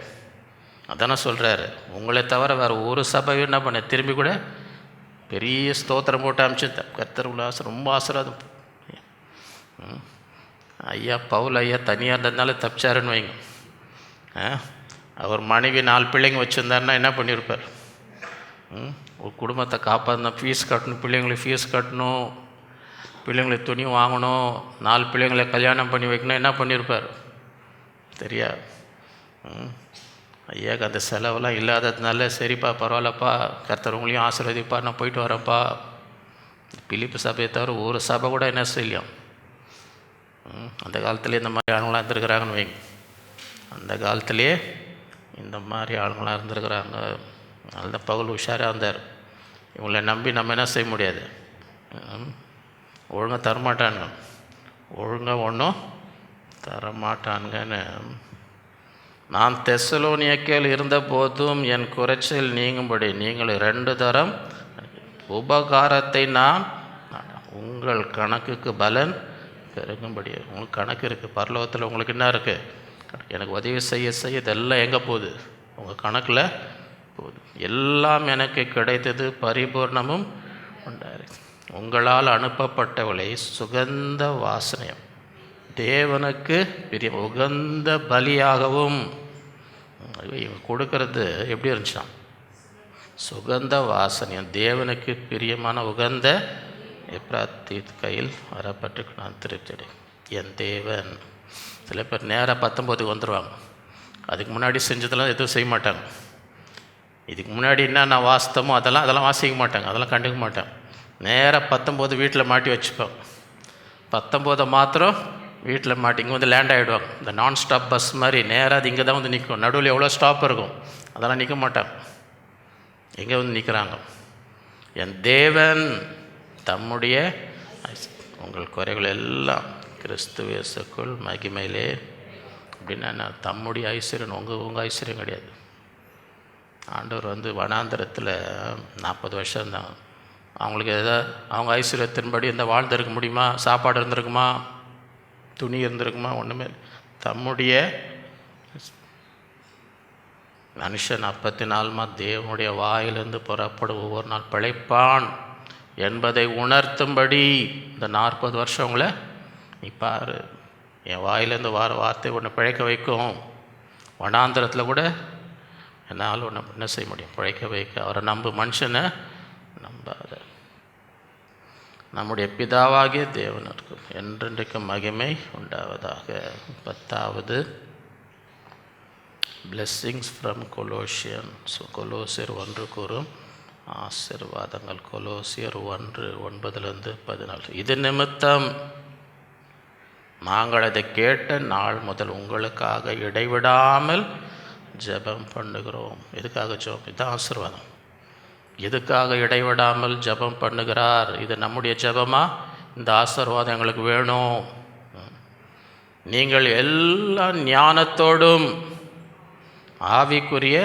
A: அதானே சொல்கிறாரு, உங்களை தவிர வேறு ஒரு சபையும் என்ன பண்ண திரும்பி கூட பெரிய ஸ்தோத்திரம் போட்டு அமிச்சு கர்த்தர் ரொம்ப ஆசீர்வாதம். ஐயா பவுல் ஐயா தனியாக இருந்ததுனால தப்பிச்சாருன்னு வைங்க. அவர் மனைவி 4 பிள்ளைங்க வச்சுருந்தாருன்னா என்ன பண்ணியிருப்பார்? ஒரு குடும்பத்தை காப்பாற்றணும், ஃபீஸ் கட்டணும், பிள்ளைங்களுக்கு ஃபீஸ் கட்டணும், பிள்ளைங்களுக்கு துணி வாங்கணும், 4 பிள்ளைங்களை கல்யாணம் பண்ணி வைக்கணும், என்ன பண்ணியிருப்பார் தெரியா? ஐயாவுக்கு அந்த செலவெல்லாம் இல்லாததுனால சரிப்பா பரவாயில்லப்பா, கர்த்தர் உங்களையும் ஆசீர்வதிப்பா, நான் போயிட்டு வரேன்ப்பா. பிலிப்பு சபையை தவிர ஒரு சபை கூட என்ன செய்யலாம். அந்த காலத்துலேயே இந்த மாதிரி ஆளுங்களாம் இருந்துருக்குறாங்கன்னு வைங்க. அந்த காலத்துலேயே இந்த மாதிரி ஆளுங்களாம் இருந்துருக்குறாங்க. அதுதான் பவுல் உஷாராக இருந்தார். இவங்களை நம்பி நம்ம என்ன செய்ய முடியாது, ஒழுங்காக தரமாட்டானுங்க, ஒழுங்காக ஒன்றும் தரமாட்டானுங்கன்னு. நான் தெசலோனிக்கேயில் இருந்த போதும் என் குறைச்சல் நீங்கும்படி நீங்கள் 2 தரம் உபகாரத்தை நான் உங்கள் கணக்குக்கு பலன் பெருகும்படி. உங்களுக்கு கணக்கு இருக்குது பரலோகத்தில், உங்களுக்கு என்ன இருக்குது? எனக்கு உதவி செய்ய செய்ய இதெல்லாம் எங்கே போகுது? உங்கள் கணக்கில் போகுது. எல்லாம் எனக்கு கிடைத்தது, பரிபூர்ணமும் உண்டாரு. உங்களால் அனுப்பப்பட்டவளை சுகந்த வாசனையும் தேவனுக்கு பெரிய உகந்த பலியாகவும். இவங்க கொடுக்கறது எப்படி இருந்துச்சான்? சுகந்த வாசனையும் தேவனுக்கு பிரியமான உகந்த எப்ராத்தி கையில் வரப்பட்டு நான் திருப்தி என் தேவன். சில பேர் நேராக 19 வந்துடுவாங்க. அதுக்கு முன்னாடி செஞ்சதெல்லாம் எதுவும் செய்ய மாட்டாங்க. இதுக்கு முன்னாடி என்ன நான் வாசித்தமோ அதெல்லாம் வாசிக்க மாட்டாங்க, அதெல்லாம் கண்டுக்க மாட்டாங்க. நேராக 19 வீட்டில் மாட்டி வச்சுப்பாங்க. 19 மாத்திரம் வீட்டில் மாட்டி இங்கே வந்து லேண்ட் ஆகிடுவாங்க. இந்த நான் ஸ்டாப் பஸ் மாதிரி நேராக அது இங்கே தான் வந்து நிற்கும். நடுவில் எவ்வளோ ஸ்டாப் இருக்கும், அதெல்லாம் நிற்க மாட்டாங்க. எங்கே வந்து நிற்கிறாங்க? என் தேவன் தம்முடைய உங்கள் குறைகள் எல்லாம் கிறிஸ்து இயேசுக்குள் மகிமையிலே. அப்படின்னா நான் தம்முடைய ஐஸ்வர்யம், உங்கள் ஐஸ்வர்யம் கிடையாது. ஆண்டவர் வந்து வனாந்தரத்தில் 40 வருஷம் இருந்தாங்க. அவங்களுக்கு எதாவது அவங்க ஐஸ்வர்யத்தின்படி இந்த வாழ்ந்திருக்க முடியுமா? சாப்பாடு இருந்திருக்குமா? துணி இருந்திருக்குமா? ஒன்றுமே. தம்முடைய மனுஷன் 40 தேவனுடைய வாயிலிருந்து புறப்படும் ஒவ்வொரு நாள் பிழைப்பான் என்பதை உணர்த்தும்படி இந்த 40 வருஷங்களை நீ பாரு. என் வாயிலேருந்து வார்த்தை ஒன்று பிழைக்க வைக்கும். வனாந்திரத்தில் கூட என்னால் ஒன்று என்ன செய்ய முடியும்? பிழைக்க வைக்க. அவரை நம்பு, மனுஷனை நம்பாத. நம்முடைய பிதாவாகிய தேவனுக்கு என்றென்றைக்கு மகிமை உண்டாவதாக. 10வது blessings from Colossians. கொலோசியர் 1 கூறும் ஆசீர்வாதங்கள். கொலோசியர் 1:9-14. இது நிமித்தம் நாங்கள் அதை கேட்ட நாள் முதல் உங்களுக்காக இடைவிடாமல் ஜெபம் பண்ணுகிறோம். எதுக்காக ஜெபம்? இதுதான் ஆசீர்வாதம். எதுக்காக இடைவிடாமல் ஜெபம் பண்ணுகிறார்? இது நம்முடைய ஜெபமா? இந்த ஆசீர்வாதம் எங்களுக்கு வேணும். நீங்கள் எல்லா ஞானத்தோடும் ஆவிக்குரிய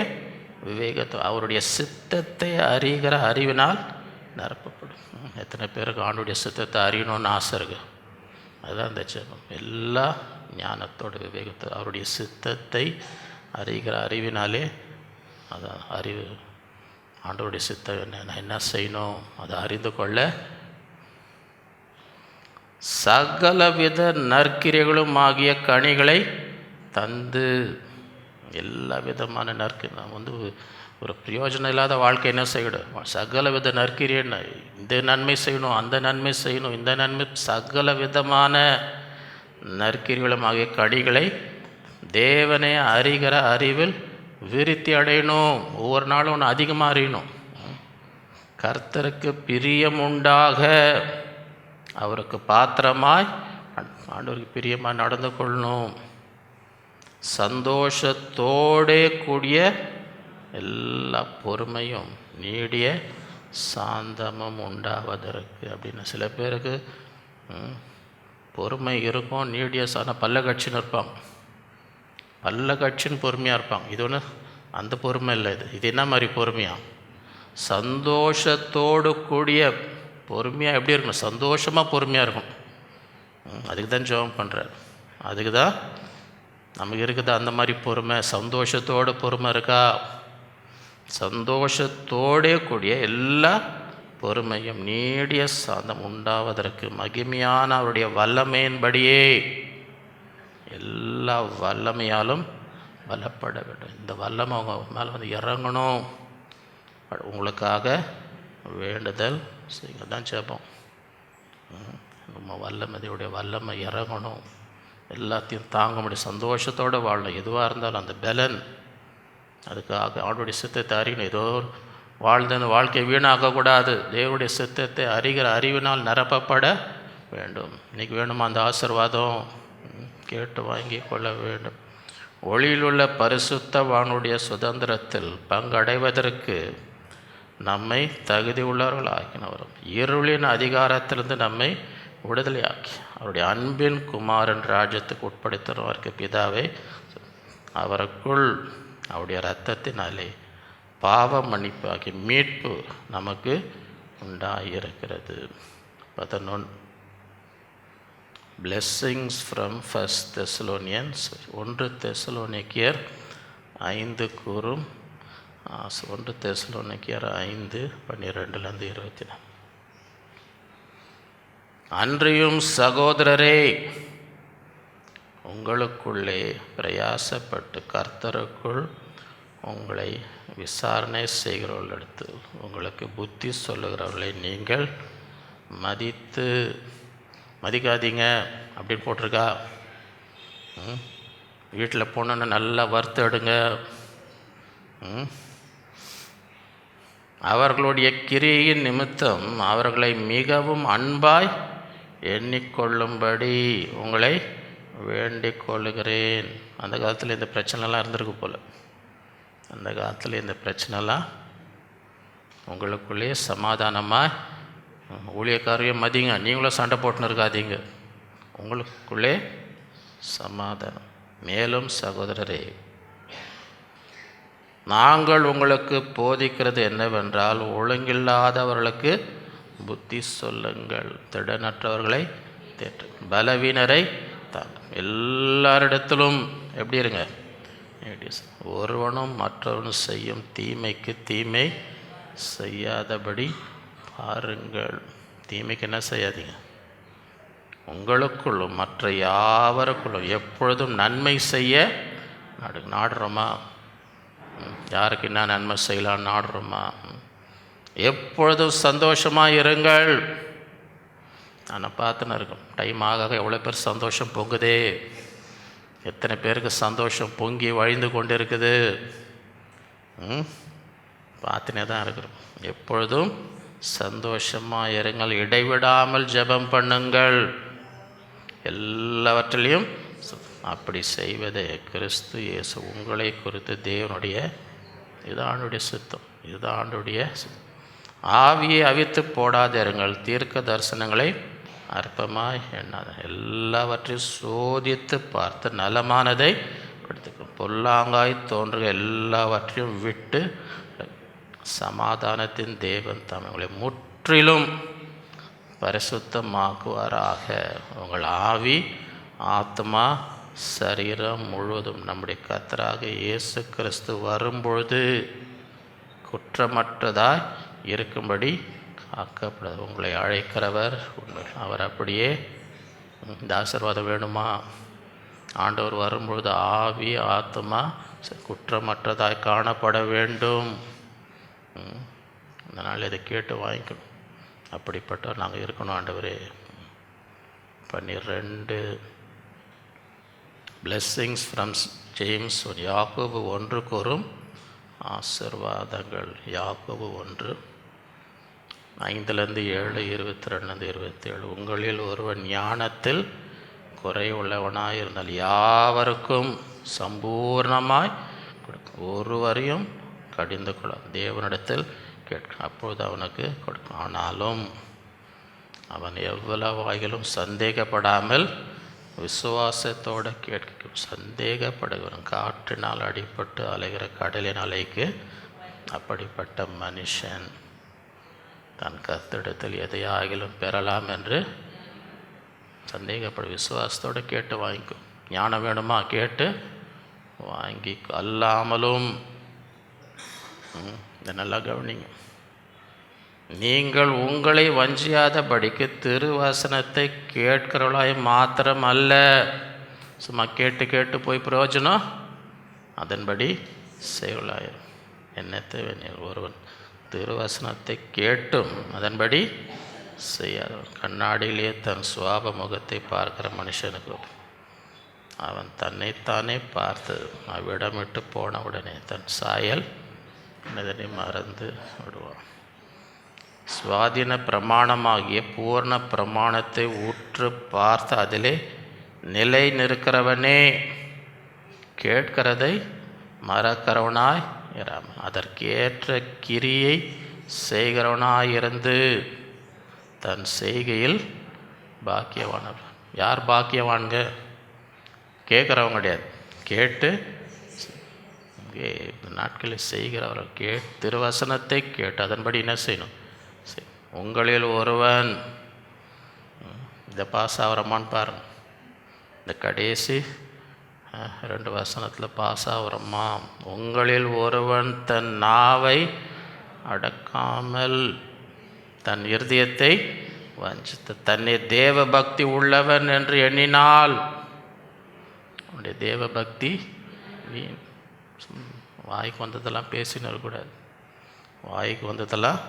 A: விவேகத்தோ அவருடைய சித்தத்தை அறிகிற அறிவினால் நிரப்பப்படும். எத்தனை பேருக்கு ஆண்டுடைய சித்தத்தை அறியணும்னு ஆசை இருக்கு? அதுதான் இந்த ஜெபம். எல்லா ஞானத்தோட விவேகத்தோ அவருடைய சித்தத்தை அறிகிற அறிவினாலே, அதான் அறிவு. ஆண்டவருடைய சித்தம் என்ன, நான் என்ன செய்யணும் அதை அறிந்து கொள்ள சகலவித நற்கிரைகளும் ஆகிய கனிகளை தந்து. எல்லா விதமான நான் ஒரு பிரயோஜனம் இல்லாத வாழ்க்கை என்ன செய்யணும்? சகல வித நற்கிரை, இந்த நன்மை செய்யணும், அந்த நன்மை செய்யணும், இந்த நன்மை, சகல விதமான நற்கிரைகளும் ஆகிய கனிகளை தேவனை அறிகிற அறிவில் விருத்தி அடையணும். ஒவ்வொரு நாளும் ஒன்று அதிகமாக அறியணும். கர்த்தருக்கு பிரியம் உண்டாக அவருக்கு பாத்திரமாய் ஆண்டவருக்கு பிரியமாக நடந்து கொள்ளணும். சந்தோஷத்தோடே கூடிய எல்லா பொறுமையும் நீடிய சாந்தமும் உண்டாவதற்கு அப்படின்னு. சில பேருக்கு பொறுமை இருக்கும், நீடிய பல்ல கட்சின்னு இருப்பாங்க, பல்ல கட்சின்னு பொறுமையாக இருப்பாங்க. இது ஒன்று அந்த பொறுமை இல்லை. இது என்ன மாதிரி பொறுமையா? சந்தோஷத்தோடு கூடிய பொறுமையாக எப்படி இருக்கணும்? சந்தோஷமாக பொறுமையாக இருக்கும். அதுக்கு தான் ஜெபம் பண்ணுறார். அதுக்கு தான் நமக்கு இருக்குது அந்த மாதிரி பொறுமை. சந்தோஷத்தோடு பொறுமை இருக்கா? சந்தோஷத்தோடே கூடிய எல்லா பொறுமையும் நீடிய சாந்தம் உண்டாவதற்கு மகிமையான அவருடைய வல்லமையின்படியே எல்லா வல்லமையாலும் பலப்பட வேண்டும். இந்த வல்லமை அவங்க மேலே இறங்கணும். உங்களுக்காக வேண்டுதல் செய்ய தான் ஜெபம். நம்ம வல்லமையுடைய வல்லமை இறங்கணும். எல்லாத்தையும் தாங்க முடியும். சந்தோஷத்தோடு வாழணும். எதுவாக இருந்தாலும் அந்த பலன், அதுக்காக ஆண்டோடைய சித்தத்தை அறியணும். ஏதோ வாழ்ந்த வாழ்க்கை வீணாக்கக்கூடாது. தேவனுடைய சித்தத்தை அறிகிற அறிவினால் நிரப்பப்பட வேண்டும். இன்றைக்கி வேணுமா அந்த ஆசீர்வாதம்? கேட்டு வாங்கி கொள்ள வேண்டும். ஒளியில் உள்ள பரிசுத்தவானுடைய சுதந்திரத்தில் பங்கடைவதற்கு நம்மை தகுதி உள்ளவர்கள் ஆக்கினவரும் இருளின் அதிகாரத்திலிருந்து நம்மை விடுதலையாக்கி அவருடைய அன்பின் குமாரன் ராஜ்யத்துக்கு உட்படுத்துகிறவருக்கு பிதாவை அவருக்குள் அவருடைய இரத்தத்தினாலே பாவ மன்னிப்பாக்கி மீட்பு நமக்கு உண்டாயிருக்கிறது. 11 blessings from 1 Thessalonians 1 தெசலோனிக்கேயர் 5 கூறும் 1 தெசலோனிக்கேயர் 5:12-24. அன்றியும் சகோதரரே, உங்களுக்குள்ளே பிரயாசப்பட்டு கர்த்தருக்குள் உங்களை விசாரணை செய்கிறவர்களிடத்து உங்களுக்கு புத்தி சொல்லுகிறவர்களை நீங்கள் மதிக்காதீங்க அப்படின்னு போட்டிருக்கா. வீட்டில் போனோன்னு நல்லா வறுத்து எடுங்க. அவர்களுடைய கிரியின் நிமித்தம் அவர்களை மிகவும் அன்பாய் எண்ணிக்கொள்ளும்படி உங்களை வேண்டிக் கொள்ளுகிறேன். அந்த காலத்தில் இந்த பிரச்சனைலாம் இருந்திருக்கு போல். அந்த காலத்தில் இந்த பிரச்சனைலாம் உங்களுக்குள்ளேயே சமாதானமாக ஊழியக்காரையும் மதிங்க. நீங்களும் சண்டை போட்டுன்னு இருக்காதீங்க. உங்களுக்குள்ளே சமாதானம். மேலும் சகோதரரே, நாங்கள் உங்களுக்கு போதிக்கிறது என்னவென்றால் ஒழுங்கில்லாதவர்களுக்கு புத்தி சொல்லுங்கள், திடனற்றவர்களை தேற்று, பலவீனரை தாங்க. எல்லாரிடத்திலும் எப்படி இருங்க? ஒருவனும் மற்றவனும் செய்யும் தீமைக்கு தீமை செய்யாதபடி பாருங்கள். தீமைக்கு என்ன செய்யாதீங்க? உங்களுக்குள்ளும் மற்ற யாவருக்குள்ளும் எப்பொழுதும் நன்மை செய்ய நாடுறோமா? யாருக்கு என்ன நன்மை செய்யலான்னு நாடுறோமா? எப்பொழுதும் சந்தோஷமாக இருங்கள். நான் பார்த்துன்னு இருக்கோம். டைம் ஆக எவ்வளோ பேர் சந்தோஷம் பொங்குதே, எத்தனை பேருக்கு சந்தோஷம் பொங்கி வழிந்து கொண்டு இருக்குது. பார்த்துனே தான் இருக்கிறோம். எப்பொழுதும் சந்தோஷமாக இருங்கள், இடைவிடாமல் ஜெபம் பண்ணுங்கள், எல்லாவற்றிலையும். அப்படி செய்வதே கிறிஸ்து இயேசு உங்களை குறித்து தேவனுடைய, இது ஆண்டுடைய சித்தம், இது ஆண்டுடைய ஆவியை அவித்து போடாதிருங்கள், தீர்க்க தரிசனங்களை அற்பமாய் எண்ணாத, எல்லாவற்றையும் சோதித்து பார்த்து நலமானதை எடுத்துக்கும், பொல்லாங்காய் தோன்றுக எல்லாவற்றையும் விட்டு சமாதானத்தின் தேவன் தாம் உங்களை முற்றிலும் பரிசுத்தமாக்குவாராக. உங்கள் ஆவி, ஆத்மா, சரீரம் முழுவதும் நம்முடைய கர்த்தராக இயேசு கிறிஸ்து வரும்பொழுது குற்றமற்றதாய் இருக்கும்படி காக்கப்படாது. உங்களை அழைக்கிறவர் உண்மை. அவர் அப்படியே இந்த ஆசீர்வாதம் வேணுமா? ஆண்டவர் வரும்பொழுது ஆவி, ஆத்மா குற்றமற்றதாய் காணப்பட வேண்டும். அதனால் இதை கேட்டு வாங்கிக்கணும். அப்படிப்பட்டவர் நாங்கள் இருக்கணும் ஆண்டவரே. 12 பிளெஸ்ஸிங்ஸ் ஃப்ரம் ஜேம்ஸ். யாக்கோபு 1 கூறும் ஆசீர்வாதங்கள். யாக்கோபு 1 5-7, 22-27. உங்களில் ஒருவன் ஞானத்தில் குறைவுள்ளவனாய் இருந்தால் யாவருக்கும் சம்பூர்ணமாய் கொடுக்கும், ஒருவரையும் கடிந்து கொள்ள தேவனிடத்தில் கேட்கும், அப்பொழுது அவனுக்கு கொடுக்கும். ஆனாலும் அவன் எவ்வளவாயிலும் சந்தேகப்படாமல் விசுவாசத்தோடு கேட்கும். சந்தேகப்படுகிறவன் காற்றினால் அடிபட்டு அலைகிற கடலின் அலைக்கு அப்படிப்பட்ட மனுஷன் தன் கர்த்தரிடத்தில் எதையாகிலும் பெறலாம் என்று சந்தேகப்பட. விசுவாசத்தோடு கேட்டு வாங்கிக்கும். ஞானம் வேணுமா? கேட்டு வாங்கி. அல்லாமலும் இதை நல்லா கவனிங்க. நீங்கள் உங்களை வஞ்சியாதபடிக்கு திருவசனத்தை கேட்கிறவளாய் மாத்திரம் அல்ல, சும்மா கேட்டு கேட்டு போய் பிரயோஜனம், அதன்படி செய்வளாயிரும். என்னத்தை ஒருவன் திருவசனத்தை கேட்டும் அதன்படி செய்யாதவன் கண்ணாடியிலே தன் சுவாப முகத்தை பார்க்கிற மனுஷனுக்கு அவன் தன்னைத்தானே பார்த்து அவ்விடமிட்டு போன உடனே தன் சாயல் இதனை மறந்து விடுவான். சுவாதீன பிரமாணமாகிய பூர்ண பிரமாணத்தை உற்று பார்த்து அதிலே நிலை நிற்கிறவனே கேட்கிறதை மறக்கிறவனாய் இராமல் அதற்கேற்ற கிரியை செய்கிறவனாயிருந்து தன் செய்கையில் பாக்கியவானவர். யார் பாக்கியவான்க? கேட்குறவங்க கிடையாது, கேட்டு நாட்களில் செய்கிறவர்கள். திருவசனத்தை கேட்டு அதன்படி என்ன செய்யணும்? உங்களில் ஒருவன் இதை பாஸ் ஆகிறமான்னு பாருங்கள். இந்த கடைசி 2 வசனத்தில் பாஸ் ஆகிறோமா? உங்களில் ஒருவன் தன் நாவை அடக்காமல் தன் இருதயத்தை வஞ்சித்து தன்னை தேவ பக்தி உள்ளவன் என்று எண்ணினால், அவனுடைய தேவ பக்தி வீண். வாய்க்கு வந்ததெல்லாம் பேசின்னு இருக்கக்கூடாது. வாய்க்கு வந்ததெல்லாம்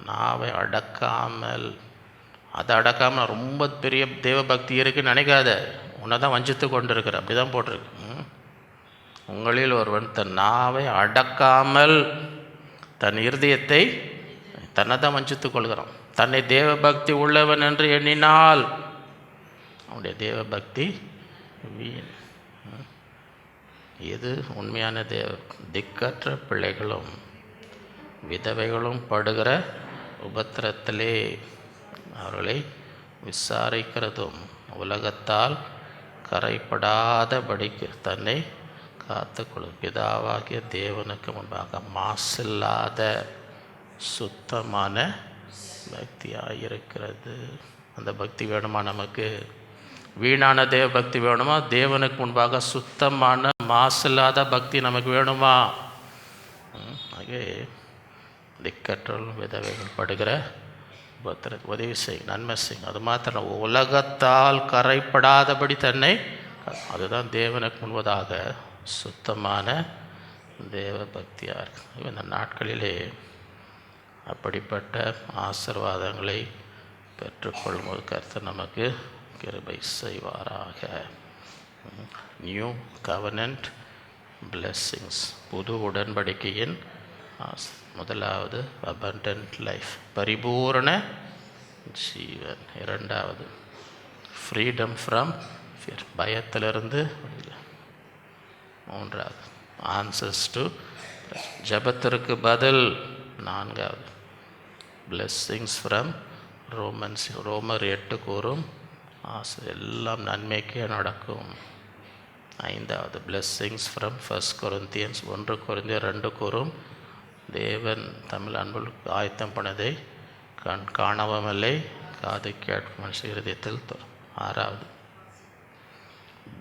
A: நாவை அடக்காமல், அதை அடக்காமல் ரொம்ப பெரிய தேவ பக்தி இருக்குன்னு நினைக்காத, உன்னை தான் வஞ்சித்து கொண்டு இருக்கிற. அப்படி தான் போட்டிருக்கு. உங்களில் ஒருவன் தன் நாவை அடக்காமல் தன் இருதயத்தை தன்னை தான் வஞ்சித்து கொள்கிறான். தன்னை தேவ பக்தி உள்ளவன் என்று எண்ணினால் அவனுடைய தேவ பக்தி வீண். எது உண்மையான தேவ? திக்கற்ற பிள்ளைகளும் விதவைகளும் படுகிற உபத்திரத்திலே அவர்களை விசாரிக்கிறதும் உலகத்தால் கரைப்படாதபடிக்கு தன்னை காத்துக்கொள்ளும் பிதாவாகிய தேவனுக்கு முன்பாக மாசில்லாத சுத்தமான பக்தியாக இருக்கிறது. அந்த பக்தி வேணுமா நமக்கு? வீணான தேவ பக்தி வேணுமா? தேவனுக்கு முன்பாக சுத்தமான மாசில்லாத பக்தி நமக்கு வேணுமா? ஆகவே திக்கற்றலும் விதவைகள் படுகிற உதவி செய், நன்மை செய். அது மாத்திரம் உலகத்தால் கரைப்படாதபடி தன்னை, அதுதான் தேவனுக்கு முன்பதாக சுத்தமான தேவ பக்தியாக இருக்குது. இந்த நாட்களிலே அப்படிப்பட்ட ஆசீர்வாதங்களை பெற்றுக்கொள்ளும்போது கர்த்தர் நமக்கு கிருபை செய்வாராக. நியூ கவர்னன்ட் பிளெஸ்ஸிங்ஸ், புது உடன்படிக்கையின் முதலாவது அபண்டன்ட் லைஃப், பரிபூரண ஜீவன். இரண்டாவது ஃப்ரீடம் ஃப்ரம் ஃபியர், பயத்திலிருந்து. மூன்றாவது ஆன்சர்ஸ் டு ஜெபத்திற்கு பதில். நான்காவது பிளெஸ்ஸிங்ஸ் ஃப்ரம் ரோமன்ஸ், ரோமர் 8 கூறும் எல்லாம் நன்மைக்கே நடக்கும். ஐந்தாவது பிளெஸ்ஸிங்ஸ் ஃப்ரம் 1 கொரிந்தியன்ஸ், 1 கொரிந்தியர் 2 கூறும் தேவன் தமிழ் அன்புக்கு ஆயத்தம் பண்ணதை காணவுமில்லை, காது கேட்கும் இருதயத்தில். ஆறாவது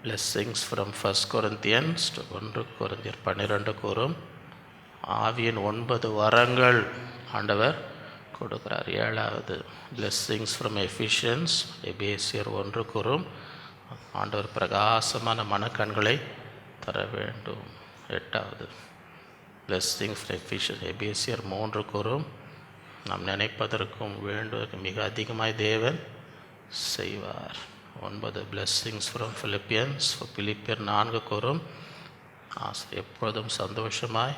A: பிளெஸ்ஸிங்ஸ் ஃப்ரம் 1 கொரிந்தியன்ஸ் 1 கொரிந்தியர் 12 கூறும் ஆவியின் 9 வரங்கள் ஆண்டவர் கொடுக்கிறார். ஏழாவது பிளெஸ்ஸிங்ஸ் ஃப்ரம் எஃபிஷியன்ஸ், எபேசியர் 1 கூறும் ஆண்டவர் பிரகாசமான மனக்கண்களை தர வேண்டும். எட்டாவது பிளெஸ்ஸிங் ஃப்ரம் எஃபிஷியன்ஸ், எபேசியர் 3 கூறும் நாம் நினைப்பதற்கும் வேண்டுவதற்கும் மிக அதிகமாய் தேவன் செய்வார். 9 பிளெஸ்ஸிங்ஸ் ஃப்ரம் பிலிப்பியன்ஸ், பிலிப்பியர் 4 கூறும் எப்பொழுதும் சந்தோஷமாய்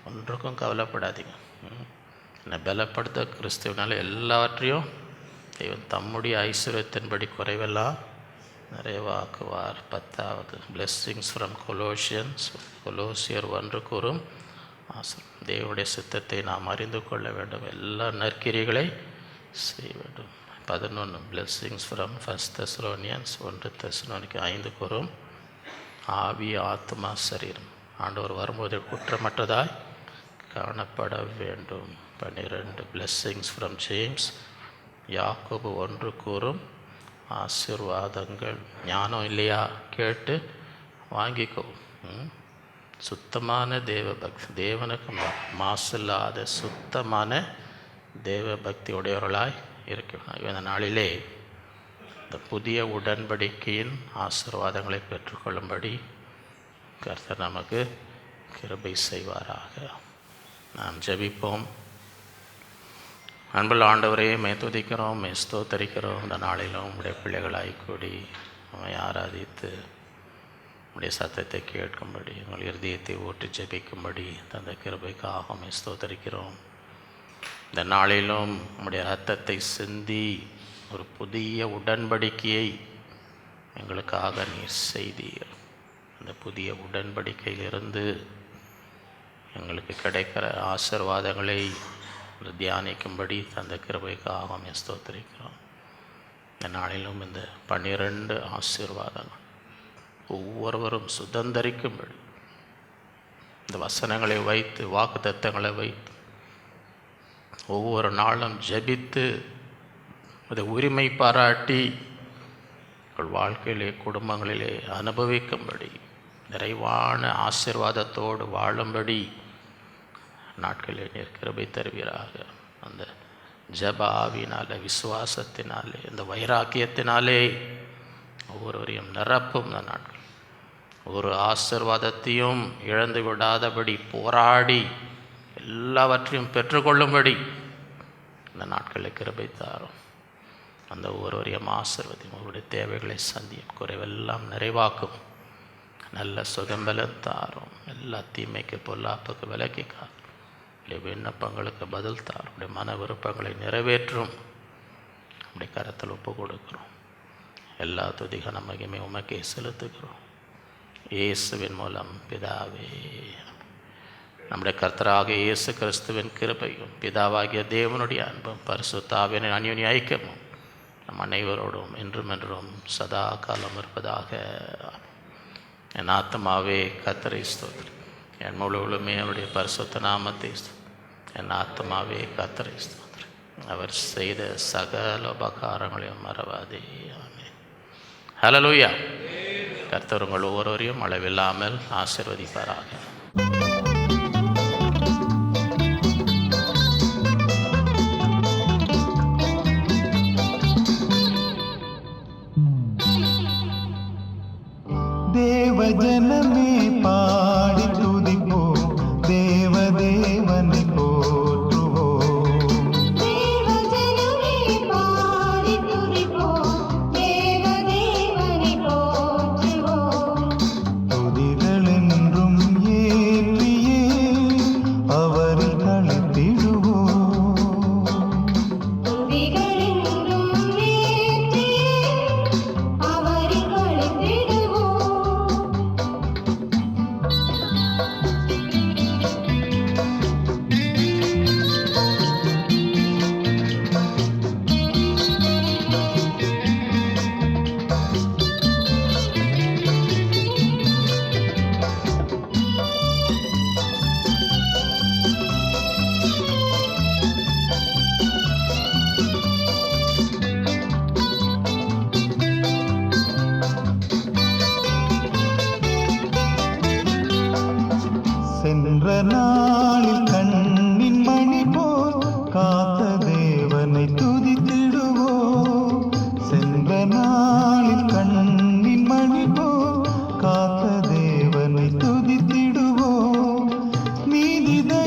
A: ஒன்றுக்கும் கவலைப்படாதீங்க, என்னை பலப்படுத்த கிறிஸ்துவனால எல்லாவற்றையும் தெய்வம் தம்முடைய ஐஸ்வர்யத்தின்படி குறைவெல்லாம் நிறைவாக்குவார். 10வது பிளெஸ்ஸிங்ஸ் ஃப்ரம் கொலோசியன்ஸ், கொலோசியர் 1 கூறும் தேவனுடைய சித்தத்தை நாம் அறிந்து கொள்ள வேண்டும், எல்லா நற்கிரிகளை செய்ய வேண்டும். 11 பிளெஸ்ஸிங்ஸ் ஃப்ரம் 1 தெசலோனியன்ஸ், 1 தெசலோனிக்கு 5 கூறும் ஆவி ஆத்மா சரீரம் ஆண்டவர் வரும்போது குற்றமற்றதாய் காணப்பட வேண்டும். 12 பிளெஸ்ஸிங்ஸ் ஃப்ரம் ஜேம்ஸ், யாக்கோபு 1 கூறும் ஆசீர்வாதங்கள். ஞானம் இல்லையா, கேட்டு வாங்கிக்கோ. சுத்தமான தேவ பக்தி, தேவனுக்கு மாசில்லாத சுத்தமான தேவ பக்தி உடையவர்களாய் இருக்கணும். இந்த நாளிலே இந்த புதிய உடன்படிக்கையின் ஆசீர்வாதங்களை பெற்றுக்கொள்ளும்படி கர்த்தர் நமக்கு கிருபை செய்வாராக. நாம் ஜெபிப்போம். அன்புள்ள ஆண்டவரே, துதிக்கிறோம், ஸ்தோத்தரிக்கிறோம். இந்த நாளிலும் உடைய பிள்ளைகளாய் கூடி நம்மை ஆராதித்து உடைய சத்தத்தை கேட்கும்படி, உங்கள் இருதயத்தை ஊற்றி ஜெபிக்கும்படி தந்த கிருபைக்காக ஸ்தோத்தரிக்கிறோம். இந்த நாளிலும் உடைய இரத்தத்தை சிந்தி ஒரு புதிய உடன்படிக்கையை எங்களுக்காக நீர் செய்தீர். அந்த புதிய உடன்படிக்கையிலிருந்து எங்களுக்கு கிடைக்கிற ஆசீர்வாதங்களை தியானிக்கும்படி தந்த கிருபைக்காக ஸ்தோத்திரிக்கிறோம். இந்த நாளிலும் இந்த 12 ஆசீர்வாதங்கள் ஒவ்வொருவரும் சுதந்தரிக்கும்படி இந்த வசனங்களை வைத்து, வாக்குத்தத்தங்களை வைத்து ஒவ்வொரு நாளும் ஜெபித்து அதை உரிமை பாராட்டி உங்கள் வாழ்க்கையிலே, குடும்பங்களிலே அனுபவிக்கும்படி, நிறைவான ஆசீர்வாதத்தோடு வாழும்படி நாட்களில் நீர் கிருபை தருவீராக. அந்த ஜெப ஆவியினாலே, விசுவாசத்தினாலே, இந்த வைராக்கியத்தினாலே ஒவ்வொருவரையும் நிரப்பும். இந்த நாட்கள் ஒரு ஆசீர்வாதத்தையும் இழந்து விடாதபடி போராடி எல்லாவற்றையும் பெற்றுக்கொள்ளும்படி இந்த நாட்களில் கிருபை தாரும். அந்த ஒவ்வொருவரையும் ஆசீர்வதியும், அவருடைய தேவைகளை சந்தியும், குறைவெல்லாம் நிறைவாக்கும். நல்ல சுகம்பலம் தாரும். எல்லா தீமைக்கு பொல்லாப்புக்கு விலக்கி காக்கும். உடைய விண்ணப்பங்களுக்கு பதில் தாரும். உடைய மன விருப்பங்களை நிறைவேற்றும். அப்படி கரத்தில் ஒப்பு கொடுக்கிறோம். எல்லா துதிகான மகிமை உமக்கே செலுத்துகிறோம். இயேசுவின் மூலம் பிதாவே. நம்முடைய கர்த்தராக இயேசு கிறிஸ்துவின் கிருபையும் பிதாவாகிய தேவனுடைய அன்பும் பரிசுத்த ஆவியின் அந்யோன்ய ஐக்கியமும் நம் அனைவரோடும் என்றும் சதா காலம் இருப்பதாக. என் ஆத்மாவே கர்த்தரை ஸ்தோத்திரி, என் முழுவதுமே அவருடைய பரிசுத்த நாமத்தை என் ஆத்மாவே கர்த்தரை ஸ்தோத்திரி, அவர் செய்த சகல உபகாரங்களையும் மறவாதே. ஆமென். ஹல்லேலூயா. கர்த்தர் உங்கள் ஒவ்வொருவரையும் அளவில்லாமல் ஆசீர்வதிப்பாராக.
B: தேவஜனமே பாடி துதிப்போம், தேவதேவனை போற்றுவோம்.
C: தேவஜனமே பாடி
B: நாளில் கண்ணின் மணி போல் காத்த தேவனை துதித்திடுவோம். சென்ற நாளில் கண்ணின் மணி போல் காத்த தேவனை துதித்திடுவோம். நீதித